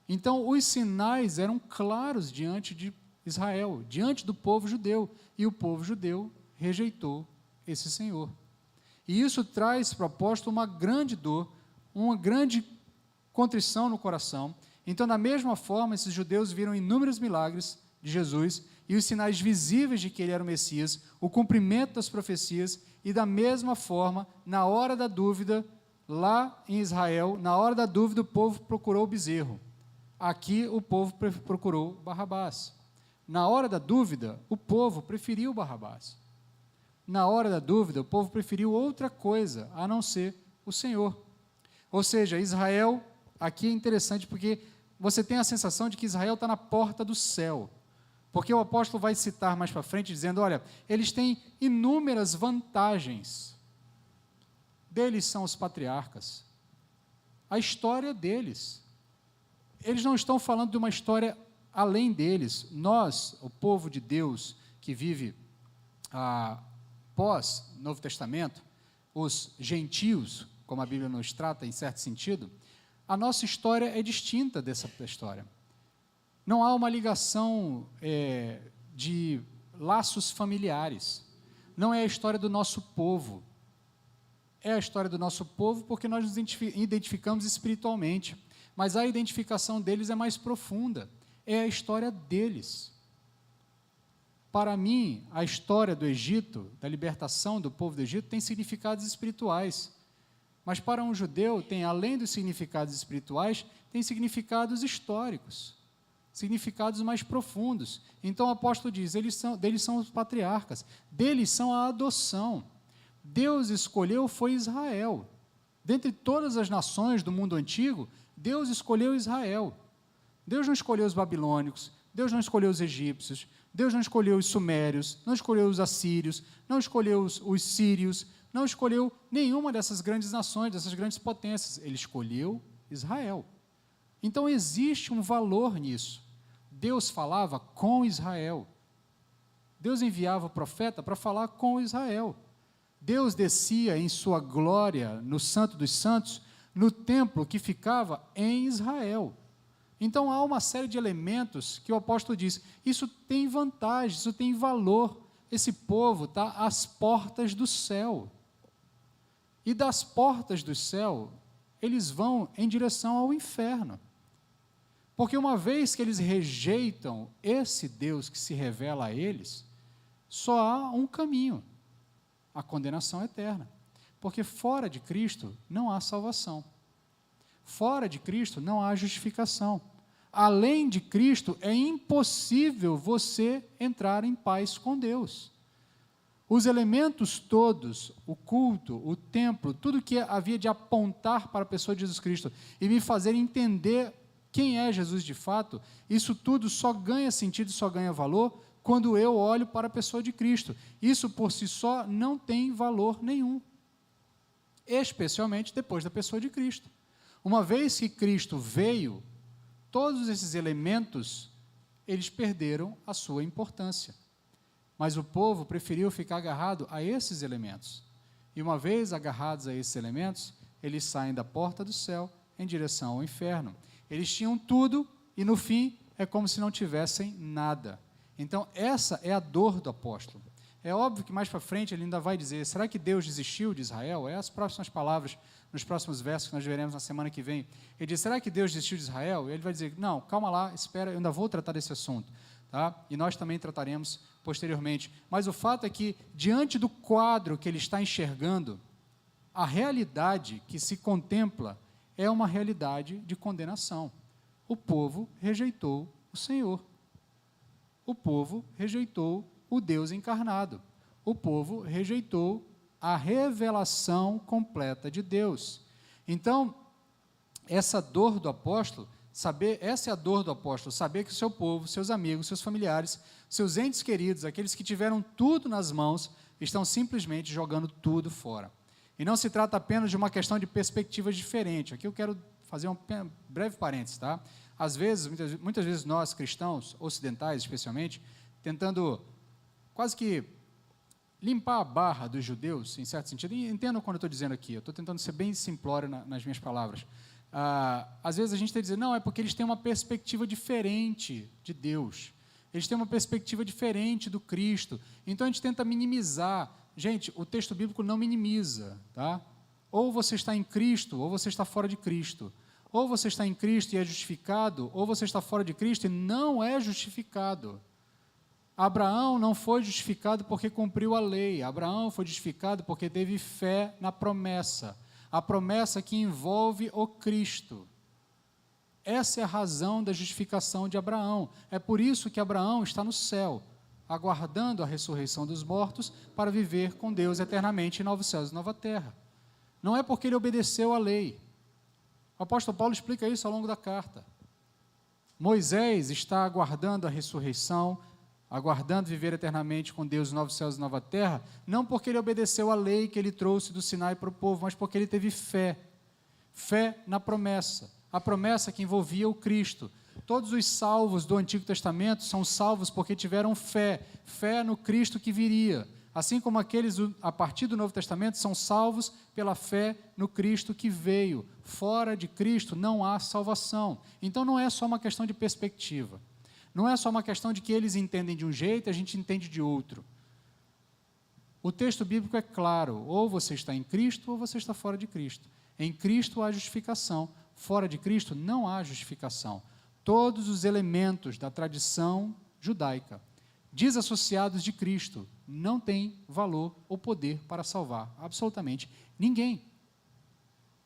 Então, os sinais eram claros diante de Israel, diante do povo judeu, e o povo judeu rejeitou esse Senhor. E isso traz para o apóstolo uma grande dor, uma grande contrição no coração. Então, da mesma forma, esses judeus viram inúmeros milagres de Jesus e os sinais visíveis de que ele era o Messias, o cumprimento das profecias, e da mesma forma, na hora da dúvida, lá em Israel, na hora da dúvida, o povo procurou o bezerro. Aqui, o povo procurou Barrabás. Na hora da dúvida, o povo preferiu Barrabás. Na hora da dúvida, o povo preferiu outra coisa, a não ser o Senhor. Ou seja, Israel, aqui é interessante porque você tem a sensação de que Israel está na porta do céu. Porque o apóstolo vai citar mais para frente, dizendo, olha, eles têm inúmeras vantagens. Deles são os patriarcas. A história deles. eles não estão falando de uma história além deles. Nós, o povo de Deus, que vive pós Novo Testamento, os gentios, como a Bíblia nos trata em certo sentido, a nossa história é distinta dessa história. Não há uma ligação de laços familiares. Não é a história do nosso povo. É a história do nosso povo porque nós nos identificamos espiritualmente, mas a identificação deles é mais profunda. É a história deles. Para mim, a história do Egito, da libertação do povo do Egito, tem significados espirituais. Mas para um judeu, além dos significados espirituais, tem significados históricos, significados mais profundos. Então o apóstolo diz, deles são os patriarcas, deles são a adoção. Deus escolheu foi Israel. Dentre todas as nações do mundo antigo, Deus escolheu Israel. Deus não escolheu os babilônicos, Deus não escolheu os egípcios, Deus não escolheu os sumérios, não escolheu os assírios, não escolheu os sírios, não escolheu nenhuma dessas grandes nações, dessas grandes potências. Ele escolheu Israel. Então existe um valor nisso. Deus falava com Israel. Deus enviava o profeta para falar com Israel. Deus descia em sua glória no Santo dos Santos, no templo que ficava em Israel. Então há uma série de elementos que o apóstolo diz, isso tem vantagem, isso tem valor. Esse povo está às portas do céu. E das portas do céu, eles vão em direção ao inferno. Porque uma vez que eles rejeitam esse Deus que se revela a eles, só há um caminho, a condenação eterna. Porque fora de Cristo não há salvação. Fora de Cristo não há justificação. Além de Cristo, é impossível você entrar em paz com Deus. Os elementos todos, o culto, o templo, tudo que havia de apontar para a pessoa de Jesus Cristo e me fazer entender quem é Jesus de fato, isso tudo só ganha sentido, só ganha valor quando eu olho para a pessoa de Cristo. Isso por si só não tem valor nenhum, especialmente depois da pessoa de Cristo. Uma vez que Cristo veio, todos esses elementos, eles perderam a sua importância. Mas o povo preferiu ficar agarrado a esses elementos. E uma vez agarrados a esses elementos, eles saem da porta do céu em direção ao inferno. Eles tinham tudo e no fim é como se não tivessem nada. Então essa é a dor do apóstolo. É óbvio que mais para frente ele ainda vai dizer, será que Deus desistiu de Israel? É as próximas palavras, nos próximos versos que nós veremos na semana que vem. Ele diz, será que Deus desistiu de Israel? E ele vai dizer, não, calma lá, espera, eu ainda vou tratar desse assunto. Tá? E nós também trataremos posteriormente. Mas o fato é que, diante do quadro que ele está enxergando, a realidade que se contempla é uma realidade de condenação. O povo rejeitou o Senhor. O povo rejeitou o Deus encarnado. O povo rejeitou a revelação completa de Deus. Então, essa dor do apóstolo, essa é a dor do apóstolo, saber que o seu povo, seus amigos, seus familiares, seus entes queridos, aqueles que tiveram tudo nas mãos, estão simplesmente jogando tudo fora. E não se trata apenas de uma questão de perspectivas diferentes. Aqui eu quero fazer um breve parênteses, tá? Às vezes, muitas vezes nós, cristãos, ocidentais especialmente, tentando quase que limpar a barra dos judeus, em certo sentido, e entendam quando eu estou dizendo aqui, eu estou tentando ser bem simplório nas minhas palavras. Às vezes a gente tem que dizer, não, é porque eles têm uma perspectiva diferente de Deus, eles têm uma perspectiva diferente do Cristo, então a gente tenta minimizar. Gente, o texto bíblico não minimiza, tá? Ou você está em Cristo, ou você está fora de Cristo. Ou você está em Cristo e é justificado, ou você está fora de Cristo e não é justificado. Abraão não foi justificado porque cumpriu a lei, Abraão foi justificado porque teve fé na promessa, a promessa que envolve o Cristo. Essa é a razão da justificação de Abraão. É por isso que Abraão está no céu, aguardando a ressurreição dos mortos para viver com Deus eternamente em novos céus e nova terra. Não é porque ele obedeceu à lei. O apóstolo Paulo explica isso ao longo da carta. Moisés está aguardando a ressurreição, aguardando viver eternamente com Deus em novos céus e nova terra, não porque ele obedeceu à lei que ele trouxe do Sinai para o povo, mas porque ele teve fé na promessa. a promessa que envolvia o Cristo. Todos os salvos do Antigo Testamento são salvos porque tiveram fé no Cristo que viria. Assim como aqueles a partir do Novo Testamento são salvos pela fé no Cristo que veio. Fora de Cristo não há salvação. Então não é só uma questão de perspectiva. Não é só uma questão de que eles entendem de um jeito e a gente entende de outro. O texto bíblico é claro, ou você está em Cristo ou você está fora de Cristo. Em Cristo há justificação, fora de Cristo não há justificação. Todos os elementos da tradição judaica, desassociados de Cristo, não têm valor ou poder para salvar absolutamente ninguém.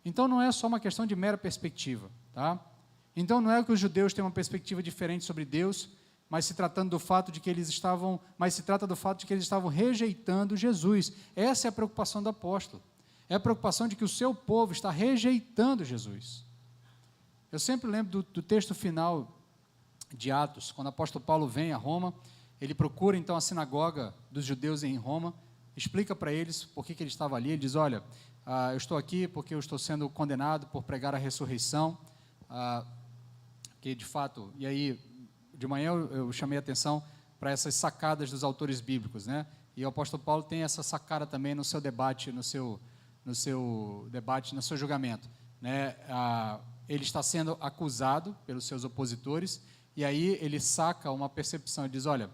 Então não é só uma questão de mera perspectiva, tá? Então não é que os judeus têm uma perspectiva diferente sobre Deus, mas se trata do fato de que eles estavam rejeitando Jesus. Essa é a preocupação do apóstolo. É a preocupação de que o seu povo está rejeitando Jesus. Eu sempre lembro do texto final de Atos, quando o apóstolo Paulo vem a Roma, ele procura então a sinagoga dos judeus em Roma, explica para eles por que ele estava ali, ele diz, olha, eu estou aqui porque eu estou sendo condenado por pregar a ressurreição, que de fato, e aí de manhã eu chamei a atenção para essas sacadas dos autores bíblicos, né? E o apóstolo Paulo tem essa sacada também no seu debate, no seu julgamento, né? Ele está sendo acusado pelos seus opositores, e aí ele saca uma percepção, ele diz, olha,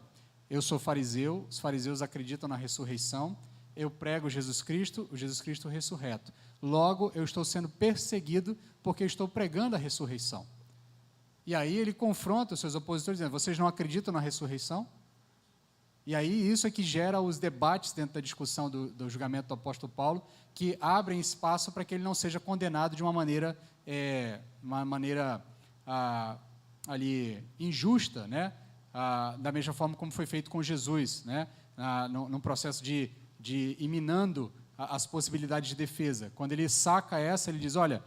eu sou fariseu, os fariseus acreditam na ressurreição, eu prego Jesus Cristo, o Jesus Cristo ressurreto. Logo, eu estou sendo perseguido porque estou pregando a ressurreição. E aí ele confronta os seus opositores, dizendo, vocês não acreditam na ressurreição? E aí isso é que gera os debates dentro da discussão do julgamento do apóstolo Paulo, que abrem espaço para que ele não seja condenado de uma maneira ali injusta, né? Da mesma forma como foi feito com Jesus, né? Num processo de ir minando as possibilidades de defesa. Quando ele saca essa, ele diz, olha,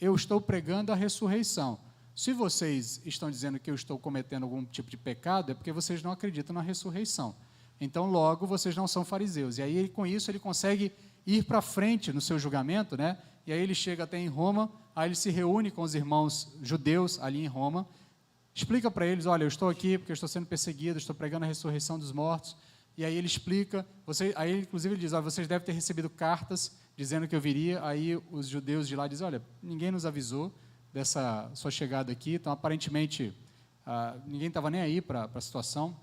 eu estou pregando a ressurreição. Se vocês estão dizendo que eu estou cometendo algum tipo de pecado, é porque vocês não acreditam na ressurreição. Então, logo, vocês não são fariseus. E aí, com isso, ele consegue ir para frente no seu julgamento, né? E aí ele chega até em Roma, aí ele se reúne com os irmãos judeus ali em Roma, explica para eles, olha, eu estou aqui porque eu estou sendo perseguido, estou pregando a ressurreição dos mortos. E aí ele explica, aí inclusive ele diz, olha, vocês devem ter recebido cartas dizendo que eu viria. Aí os judeus de lá dizem, olha, ninguém nos avisou dessa sua chegada aqui, então aparentemente ninguém estava nem aí para a situação,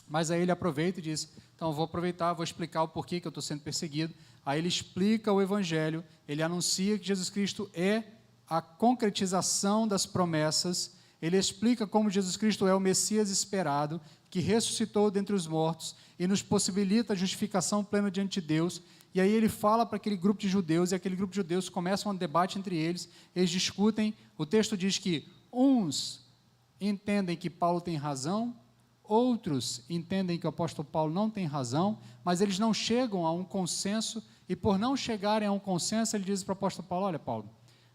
mas aí ele aproveita e diz, então eu vou aproveitar, vou explicar o porquê que eu estou sendo perseguido. Aí ele explica o evangelho, ele anuncia que Jesus Cristo é a concretização das promessas, ele explica como Jesus Cristo é o Messias esperado, que ressuscitou dentre os mortos e nos possibilita a justificação plena diante de Deus. E aí ele fala para aquele grupo de judeus, e aquele grupo de judeus começa um debate entre eles, eles discutem, o texto diz que uns entendem que Paulo tem razão, outros entendem que o apóstolo Paulo não tem razão, mas eles não chegam a um consenso, e por não chegarem a um consenso, ele diz para o apóstolo Paulo, olha Paulo,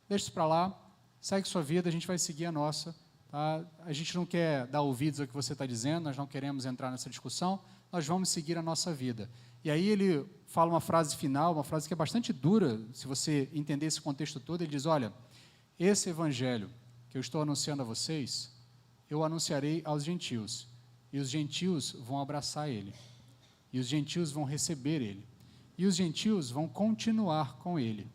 deixa isso para lá, segue sua vida, a gente vai seguir a nossa, tá? A gente não quer dar ouvidos ao que você está dizendo, nós não queremos entrar nessa discussão, nós vamos seguir a nossa vida. E aí ele fala uma frase final, uma frase que é bastante dura, se você entender esse contexto todo, ele diz, olha, esse evangelho que eu estou anunciando a vocês, eu anunciarei aos gentios, e os gentios vão abraçar ele, e os gentios vão receber ele, e os gentios vão continuar com ele.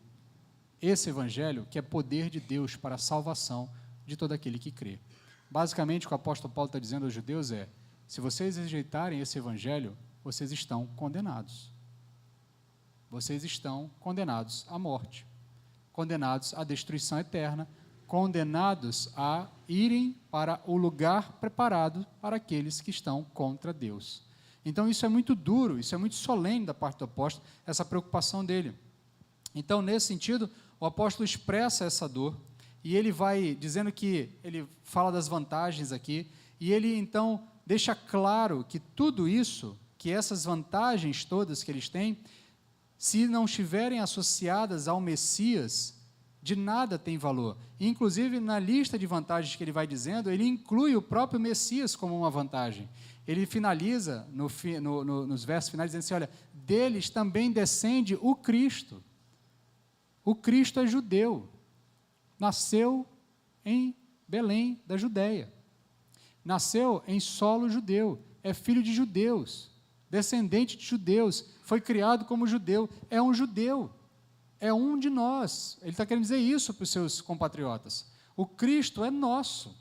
Esse evangelho que é poder de Deus para a salvação de todo aquele que crê. Basicamente, o que o apóstolo Paulo está dizendo aos judeus é, se vocês rejeitarem esse evangelho, vocês estão condenados. Vocês estão condenados à morte, condenados à destruição eterna, condenados a irem para o lugar preparado para aqueles que estão contra Deus. Então isso é muito duro, isso é muito solene da parte do apóstolo, essa preocupação dele. Então, nesse sentido, o apóstolo expressa essa dor, e ele vai dizendo que, ele fala das vantagens aqui, e ele então deixa claro que tudo isso, que essas vantagens todas que eles têm, se não estiverem associadas ao Messias, de nada tem valor. Inclusive, na lista de vantagens que ele vai dizendo, ele inclui o próprio Messias como uma vantagem. Ele finaliza, nos versos finais, dizendo assim, olha, deles também descende o Cristo. O Cristo é judeu, nasceu em Belém, da Judéia. Nasceu em solo judeu, é filho de judeus, descendente de judeus, foi criado como judeu, é um judeu, é um de nós. Ele está querendo dizer isso para os seus compatriotas. O Cristo é nosso.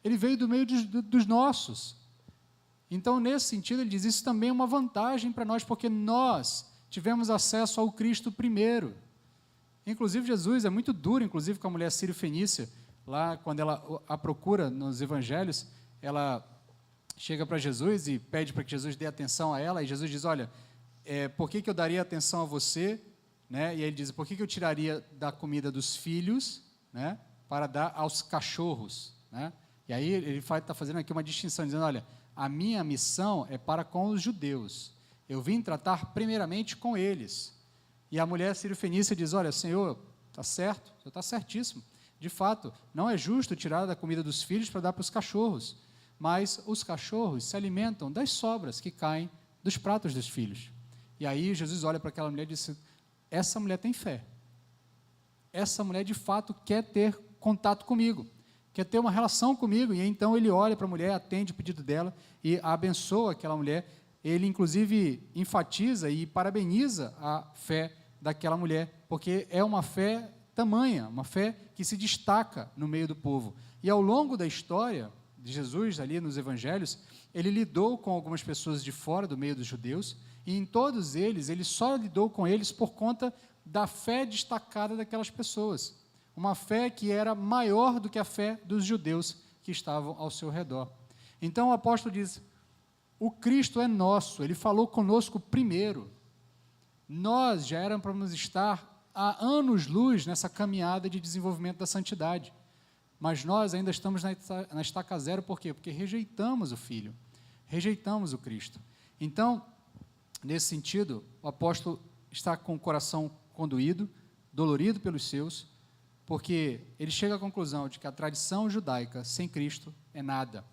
Ele veio do meio dos nossos. Então, nesse sentido, ele diz, isso também é uma vantagem para nós, porque nós tivemos acesso ao Cristo primeiro. Inclusive, Jesus é muito duro, inclusive, com a mulher sírio-fenícia, lá, quando ela a procura nos evangelhos, ela chega para Jesus e pede para que Jesus dê atenção a ela, e Jesus diz, olha, por que eu daria atenção a você? Né? E ele diz, por que eu tiraria da comida dos filhos, né, para dar aos cachorros? Né? E aí ele está fazendo aqui uma distinção, dizendo, olha, a minha missão é para com os judeus, eu vim tratar primeiramente com eles. E a mulher sírio-fenícia diz, olha, Senhor, está certo, o Senhor está certíssimo, de fato, não é justo tirar da comida dos filhos para dar para os cachorros, mas os cachorros se alimentam das sobras que caem dos pratos dos filhos. E aí Jesus olha para aquela mulher e diz, essa mulher tem fé, essa mulher de fato quer ter contato comigo, quer ter uma relação comigo, e então ele olha para a mulher, atende o pedido dela e abençoa aquela mulher. Ele inclusive enfatiza e parabeniza a fé daquela mulher, porque é uma fé tamanha, uma fé que se destaca no meio do povo. E ao longo da história de Jesus, ali nos evangelhos, ele lidou com algumas pessoas de fora do meio dos judeus, e em todos eles, ele só lidou com eles por conta da fé destacada daquelas pessoas, uma fé que era maior do que a fé dos judeus que estavam ao seu redor. Então o apóstolo diz, o Cristo é nosso, ele falou conosco primeiro, nós já éramos estar há anos-luz nessa caminhada de desenvolvimento da santidade, mas nós ainda estamos na estaca zero, por quê? Porque rejeitamos o Filho, rejeitamos o Cristo. Então, nesse sentido, o apóstolo está com o coração condoído, dolorido pelos seus, porque ele chega à conclusão de que a tradição judaica sem Cristo é nada,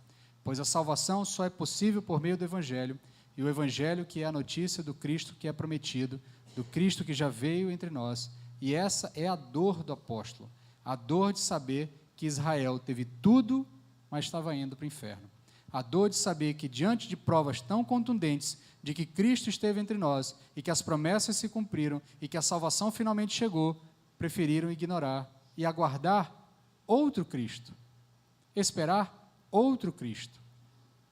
pois a salvação só é possível por meio do Evangelho, e o Evangelho que é a notícia do Cristo que é prometido, do Cristo que já veio entre nós, e essa é a dor do apóstolo, a dor de saber que Israel teve tudo, mas estava indo para o inferno. A dor de saber que, diante de provas tão contundentes de que Cristo esteve entre nós e que as promessas se cumpriram e que a salvação finalmente chegou, preferiram ignorar e aguardar outro Cristo, esperar outro Cristo.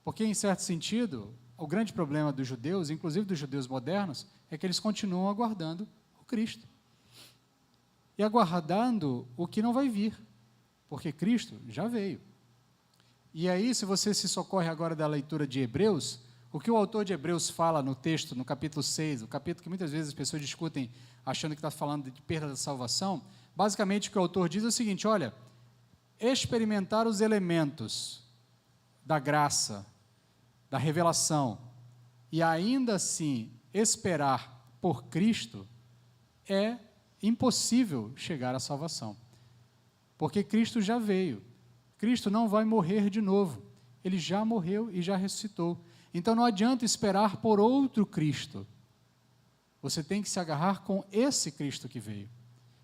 Porque, em certo sentido, o grande problema dos judeus, inclusive dos judeus modernos, é que eles continuam aguardando o Cristo. E aguardando o que não vai vir, porque Cristo já veio. E aí, se você se socorre agora da leitura de Hebreus, o que o autor de Hebreus fala no texto, no capítulo 6, o capítulo que muitas vezes as pessoas discutem achando que está falando de perda da salvação, basicamente o que o autor diz é o seguinte, olha, experimentar os elementos da graça, da revelação, e ainda assim esperar por Cristo, é impossível chegar à salvação. Porque Cristo já veio. Cristo não vai morrer de novo. Ele já morreu e já ressuscitou. Então não adianta esperar por outro Cristo. Você tem que se agarrar com esse Cristo que veio.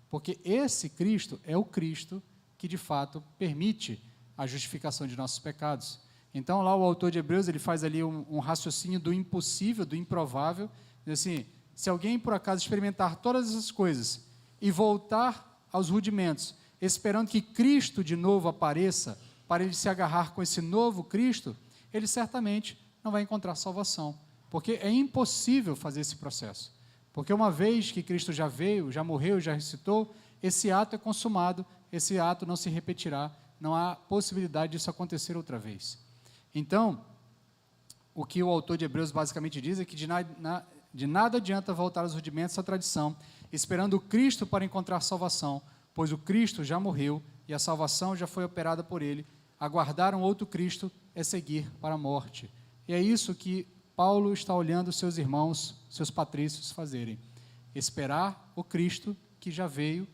Porque esse Cristo é o Cristo que de fato permite a justificação de nossos pecados. Então lá o autor de Hebreus, ele faz ali um raciocínio do impossível, do improvável, diz assim, se alguém por acaso experimentar todas essas coisas e voltar aos rudimentos, esperando que Cristo de novo apareça, para ele se agarrar com esse novo Cristo, ele certamente não vai encontrar salvação, porque é impossível fazer esse processo, porque uma vez que Cristo já veio, já morreu, já ressuscitou, esse ato é consumado, esse ato não se repetirá, não há possibilidade disso acontecer outra vez. Então, o que o autor de Hebreus basicamente diz é que de nada adianta voltar aos rudimentos da tradição, esperando o Cristo para encontrar salvação, pois o Cristo já morreu e a salvação já foi operada por ele. Aguardar um outro Cristo é seguir para a morte. E é isso que Paulo está olhando seus irmãos, seus patrícios fazerem. Esperar o Cristo que já veio,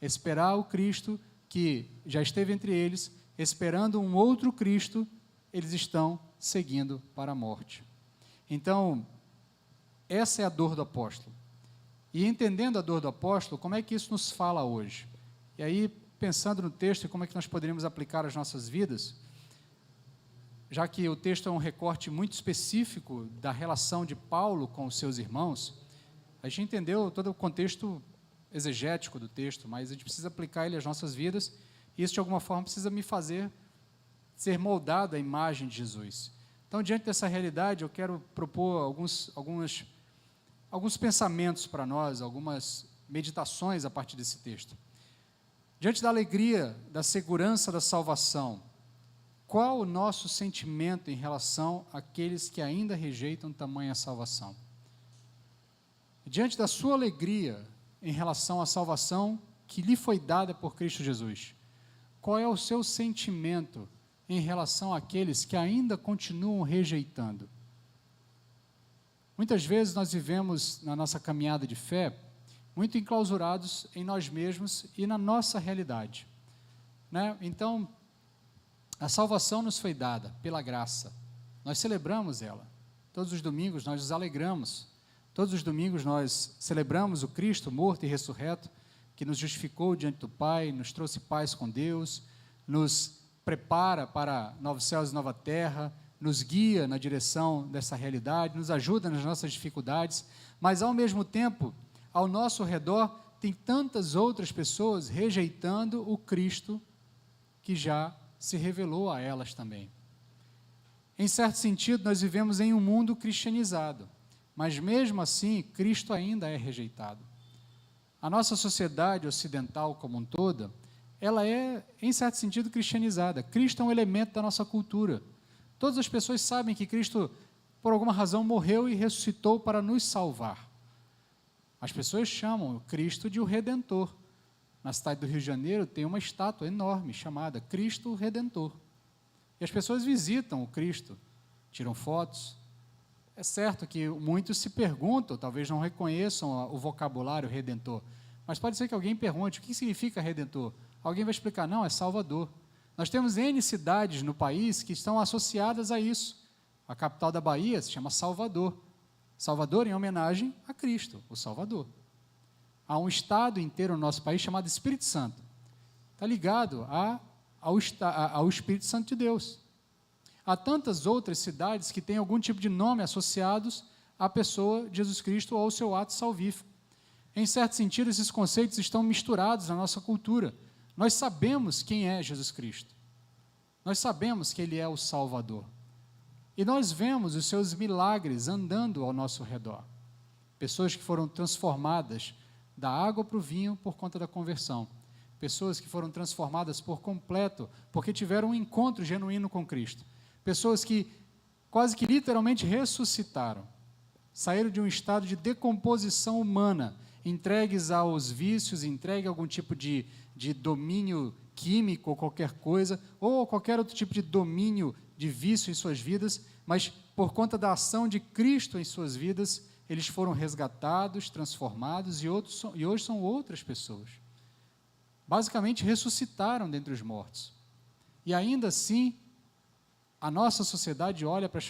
esperar o Cristo que já esteve entre eles, esperando um outro Cristo, eles estão seguindo para a morte. Então, essa é a dor do apóstolo. E entendendo a dor do apóstolo, como é que isso nos fala hoje? E aí, pensando no texto e como é que nós poderíamos aplicar as nossas vidas, já que o texto é um recorte muito específico da relação de Paulo com os seus irmãos, a gente entendeu todo o contexto exegético do texto, mas a gente precisa aplicar ele às nossas vidas, e isso de alguma forma precisa me fazer ser moldado à imagem de Jesus. Então, diante dessa realidade, eu quero propor alguns pensamentos para nós, algumas meditações a partir desse texto. Diante da alegria, da segurança da salvação, qual o nosso sentimento em relação àqueles que ainda rejeitam tamanha salvação? Diante da sua alegria em relação à salvação que lhe foi dada por Cristo Jesus, qual é o seu sentimento em relação àqueles que ainda continuam rejeitando? Muitas vezes nós vivemos na nossa caminhada de fé muito enclausurados em nós mesmos e na nossa realidade, né? Então, a salvação nos foi dada pela graça, nós celebramos ela, todos os domingos nós nos alegramos, todos os domingos nós celebramos o Cristo morto e ressurreto, que nos justificou diante do Pai, nos trouxe paz com Deus, nos prepara para novos céus e nova terra, nos guia na direção dessa realidade, nos ajuda nas nossas dificuldades, mas ao mesmo tempo, ao nosso redor, tem tantas outras pessoas rejeitando o Cristo que já se revelou a elas também. Em certo sentido, nós vivemos em um mundo cristianizado, mas mesmo assim, Cristo ainda é rejeitado. A nossa sociedade ocidental como um todo, ela é, em certo sentido, cristianizada. Cristo é um elemento da nossa cultura. Todas as pessoas sabem que Cristo, por alguma razão, morreu e ressuscitou para nos salvar. As pessoas chamam Cristo de o Redentor. Na cidade do Rio de Janeiro tem uma estátua enorme chamada Cristo Redentor. E as pessoas visitam o Cristo, tiram fotos. É certo que muitos se perguntam, talvez não reconheçam o vocabulário Redentor, mas pode ser que alguém pergunte, o que significa Redentor? Alguém vai explicar, não, é Salvador. Nós temos N cidades no país que estão associadas a isso. A capital da Bahia se chama Salvador. Salvador em homenagem a Cristo, o Salvador. Há um estado inteiro no nosso país chamado Espírito Santo. Está ligado ao Espírito Santo de Deus. Há tantas outras cidades que têm algum tipo de nome associados à pessoa de Jesus Cristo ou ao seu ato salvífico. Em certo sentido, esses conceitos estão misturados na nossa cultura. Nós sabemos quem é Jesus Cristo. Nós sabemos que Ele é o Salvador. E nós vemos os seus milagres andando ao nosso redor. Pessoas que foram transformadas da água para o vinho por conta da conversão. Pessoas que foram transformadas por completo, porque tiveram um encontro genuíno com Cristo. Pessoas que quase que literalmente ressuscitaram. Saíram de um estado de decomposição humana, entregues aos vícios, entregues a algum tipo de domínio químico ou qualquer coisa, ou qualquer outro tipo de domínio de vício em suas vidas, mas por conta da ação de Cristo em suas vidas, eles foram resgatados, transformados e hoje são outras pessoas. Basicamente ressuscitaram dentre os mortos. E ainda assim, a nossa sociedade olha para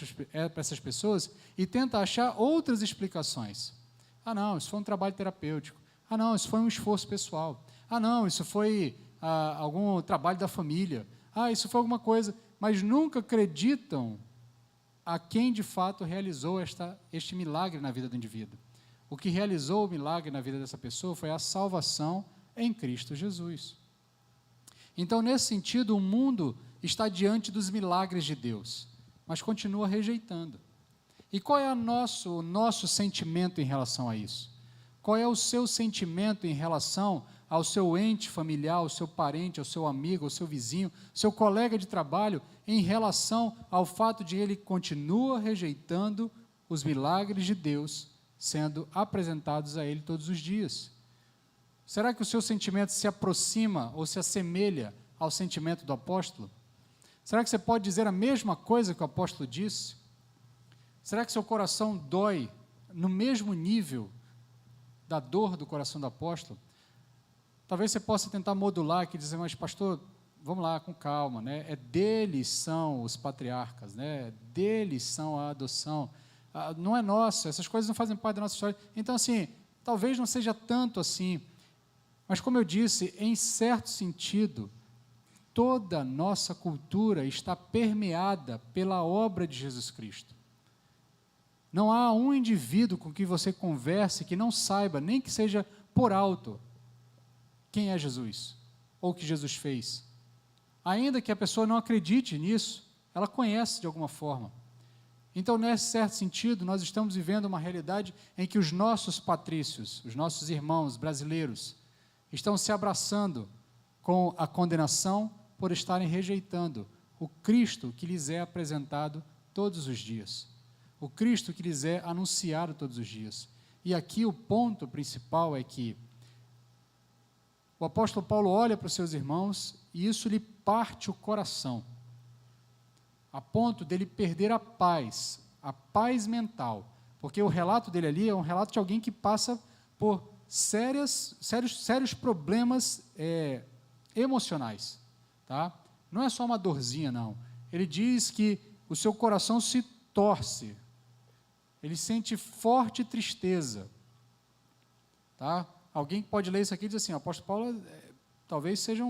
essas pessoas e tenta achar outras explicações. Ah, não, isso foi um trabalho terapêutico. Ah, não, isso foi um esforço pessoal. Ah, não, isso foi algum trabalho da família. Ah, isso foi alguma coisa. Mas nunca acreditam a quem de fato realizou este milagre na vida do indivíduo. O que realizou o milagre na vida dessa pessoa foi a salvação em Cristo Jesus. Então, nesse sentido, o mundo está diante dos milagres de Deus, mas continua rejeitando. E qual é o nosso sentimento em relação a isso? Qual é o seu sentimento em relação ao seu ente familiar, ao seu parente, ao seu amigo, ao seu vizinho, seu colega de trabalho, em relação ao fato de ele continua rejeitando os milagres de Deus sendo apresentados a ele todos os dias? Será que o seu sentimento se aproxima ou se assemelha ao sentimento do apóstolo? Será que você pode dizer a mesma coisa que o apóstolo disse? Será que seu coração dói no mesmo nível da dor do coração do apóstolo? Talvez você possa tentar modular aqui e dizer, mas pastor, vamos lá, com calma, né? Deles são os patriarcas, né? Deles são a adoção, não é nosso, essas coisas não fazem parte da nossa história. Então, assim, talvez não seja tanto assim. Mas, como eu disse, em certo sentido, toda a nossa cultura está permeada pela obra de Jesus Cristo. Não há um indivíduo com quem você converse que não saiba, nem que seja por alto, quem é Jesus, ou o que Jesus fez. Ainda que a pessoa não acredite nisso, ela conhece de alguma forma. Então, nesse certo sentido, nós estamos vivendo uma realidade em que os nossos patrícios, os nossos irmãos brasileiros, estão se abraçando com a condenação por estarem rejeitando o Cristo que lhes é apresentado todos os dias, o Cristo que lhes é anunciado todos os dias. E aqui o ponto principal é que o apóstolo Paulo olha para os seus irmãos e isso lhe parte o coração, a ponto dele perder a paz mental, porque o relato dele ali é um relato de alguém que passa por sérios problemas emocionais, tá? Não é só uma dorzinha, não. Ele diz que o seu coração se torce, ele sente forte tristeza, tá? Alguém que pode ler isso aqui e diz assim, o apóstolo Paulo talvez seja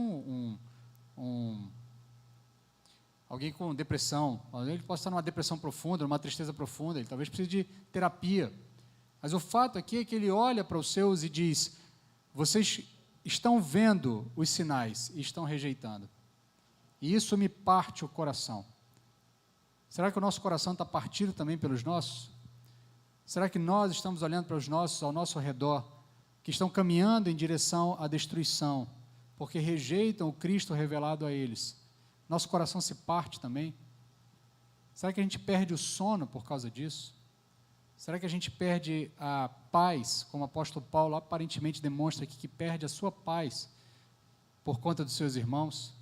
alguém com depressão, ele pode estar numa depressão profunda, numa tristeza profunda, ele talvez precise de terapia. Mas o fato aqui é que ele olha para os seus e diz, vocês estão vendo os sinais e estão rejeitando. E isso me parte o coração. Será que o nosso coração está partido também pelos nossos? Será que nós estamos olhando para os nossos ao nosso redor, que estão caminhando em direção à destruição, porque rejeitam o Cristo revelado a eles? Nosso coração se parte também? Será que a gente perde o sono por causa disso? Será que a gente perde a paz, como o apóstolo Paulo aparentemente demonstra aqui, que perde a sua paz por conta dos seus irmãos?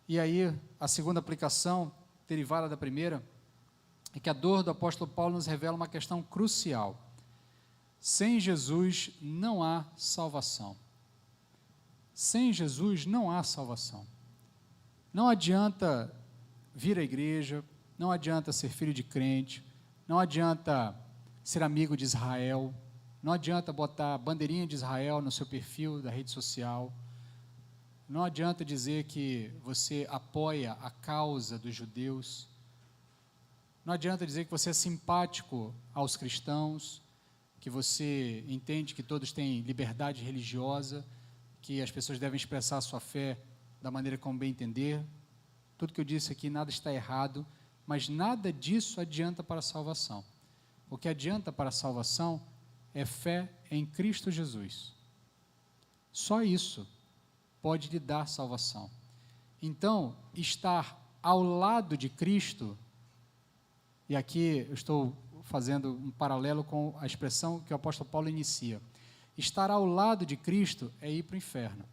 E aí, a segunda aplicação, derivada da primeira, é que a dor do apóstolo Paulo nos revela uma questão crucial. Sem Jesus não há salvação. Sem Jesus não há salvação. Não adianta vir à igreja, não adianta ser filho de crente, não adianta ser amigo de Israel, não adianta botar a bandeirinha de Israel no seu perfil da rede social, não adianta dizer que você apoia a causa dos judeus, não adianta dizer que você é simpático aos cristãos, que você entende que todos têm liberdade religiosa, que as pessoas devem expressar a sua fé da maneira como bem entender. Tudo que eu disse aqui, nada está errado, mas nada disso adianta para a salvação. O que adianta para a salvação é fé em Cristo Jesus. Só isso pode lhe dar salvação. Então, estar ao lado de Cristo, e aqui eu estou fazendo um paralelo com a expressão que o apóstolo Paulo inicia. Estar ao lado de Cristo é ir para o inferno.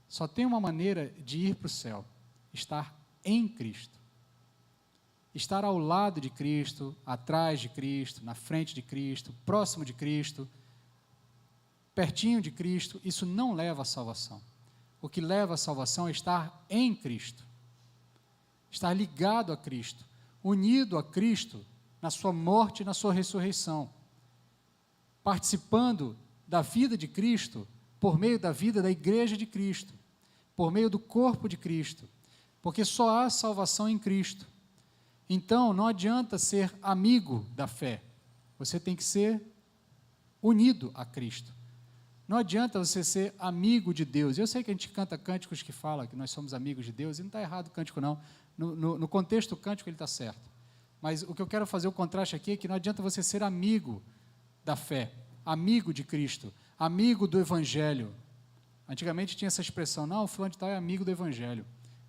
Só tem uma maneira de ir para o céu, estar em Cristo. Estar ao lado de Cristo, atrás de Cristo, na frente de Cristo, próximo de Cristo, pertinho de Cristo, isso não leva à salvação. O que leva à salvação é estar em Cristo, estar ligado a Cristo, unido a Cristo na sua morte e na sua ressurreição, participando da vida de Cristo por meio da vida da igreja de Cristo, por meio do corpo de Cristo, porque só há salvação em Cristo. Então, não adianta ser amigo da fé, você tem que ser unido a Cristo. Não adianta você ser amigo de Deus. Eu sei que a gente canta cânticos que falam que nós somos amigos de Deus, e não está errado o cântico não, no contexto do cântico ele está certo, mas o que eu quero fazer o contraste aqui é que não adianta você ser amigo da fé, amigo de Cristo, amigo do Evangelho. Antigamente tinha essa expressão, não, o fulano de tal é amigo do Evangelho.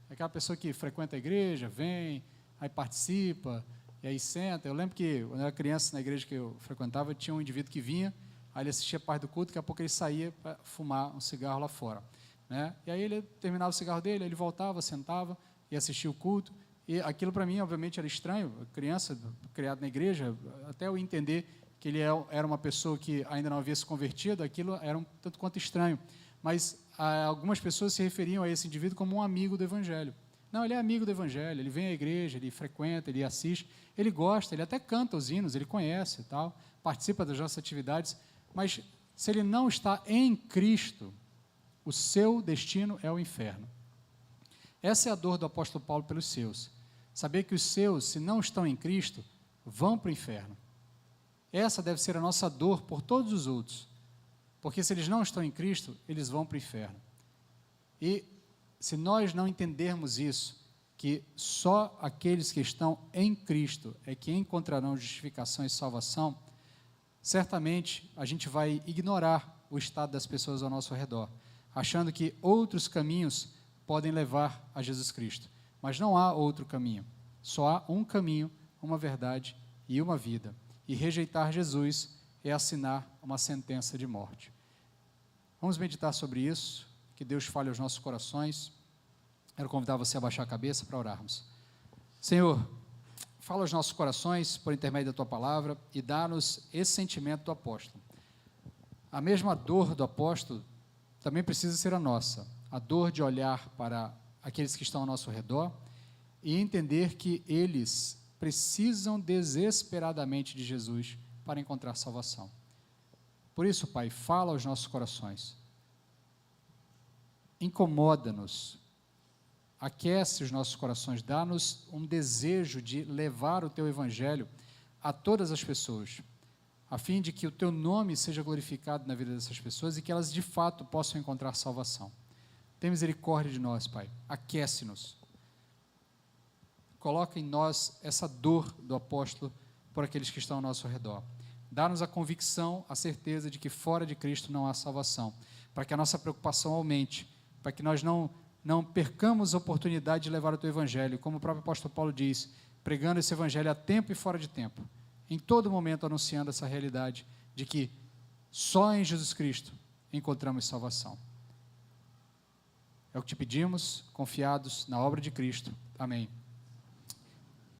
É aquela pessoa que frequenta a igreja, vem, aí participa, e aí senta. Eu lembro que, quando eu era criança, na igreja que eu frequentava, tinha um indivíduo que vinha, aí ele assistia a parte do culto, daqui a pouco ele saía para fumar um cigarro lá fora, né? E aí ele terminava o cigarro dele, ele voltava, sentava e assistia o culto, e aquilo para mim, obviamente, era estranho, criança, criado na igreja, até eu entender que ele era uma pessoa que ainda não havia se convertido, aquilo era um tanto quanto estranho, mas algumas pessoas se referiam a esse indivíduo como um amigo do Evangelho. Não, ele é amigo do Evangelho, ele vem à igreja, ele frequenta, ele assiste, ele gosta, ele até canta os hinos, ele conhece e tal, participa das nossas atividades, mas Se ele não está em Cristo, o seu destino é o inferno. Essa é a dor do apóstolo Paulo pelos seus. Saber que os seus, se não estão em Cristo, vão para o inferno. Essa deve ser a nossa dor por todos os outros. Porque se eles não estão em Cristo, eles vão para o inferno. E se nós não entendermos isso, que só aqueles que estão em Cristo é que encontrarão justificação e salvação, certamente a gente vai ignorar o estado das pessoas ao nosso redor, achando que outros caminhos podem levar a Jesus Cristo. Mas não há outro caminho. Só há um caminho, uma verdade e uma vida. E rejeitar Jesus é assinar uma sentença de morte. Vamos meditar sobre isso, que Deus fale aos nossos corações. Quero convidar você a baixar a cabeça para orarmos. Senhor, fala aos nossos corações por intermédio da Tua palavra e dá-nos esse sentimento do apóstolo. A mesma dor do apóstolo também precisa ser a nossa, a dor de olhar para aqueles que estão ao nosso redor e entender que eles precisam desesperadamente de Jesus para encontrar salvação. Por isso, Pai, fala aos nossos corações, incomoda-nos, aquece os nossos corações, dá-nos um desejo de levar o Teu Evangelho a todas as pessoas, a fim de que o Teu nome seja glorificado na vida dessas pessoas e que elas de fato possam encontrar salvação. Tem misericórdia de nós, Pai, aquece-nos, coloca em nós essa dor do apóstolo por aqueles que estão ao nosso redor. Dá-nos a convicção, a certeza de que fora de Cristo não há salvação, para que a nossa preocupação aumente, para que nós não percamos a oportunidade de levar o Teu Evangelho, como o próprio apóstolo Paulo diz, pregando esse Evangelho a tempo e fora de tempo, em todo momento anunciando essa realidade de que só em Jesus Cristo encontramos salvação. É o que te pedimos, confiados na obra de Cristo. Amém.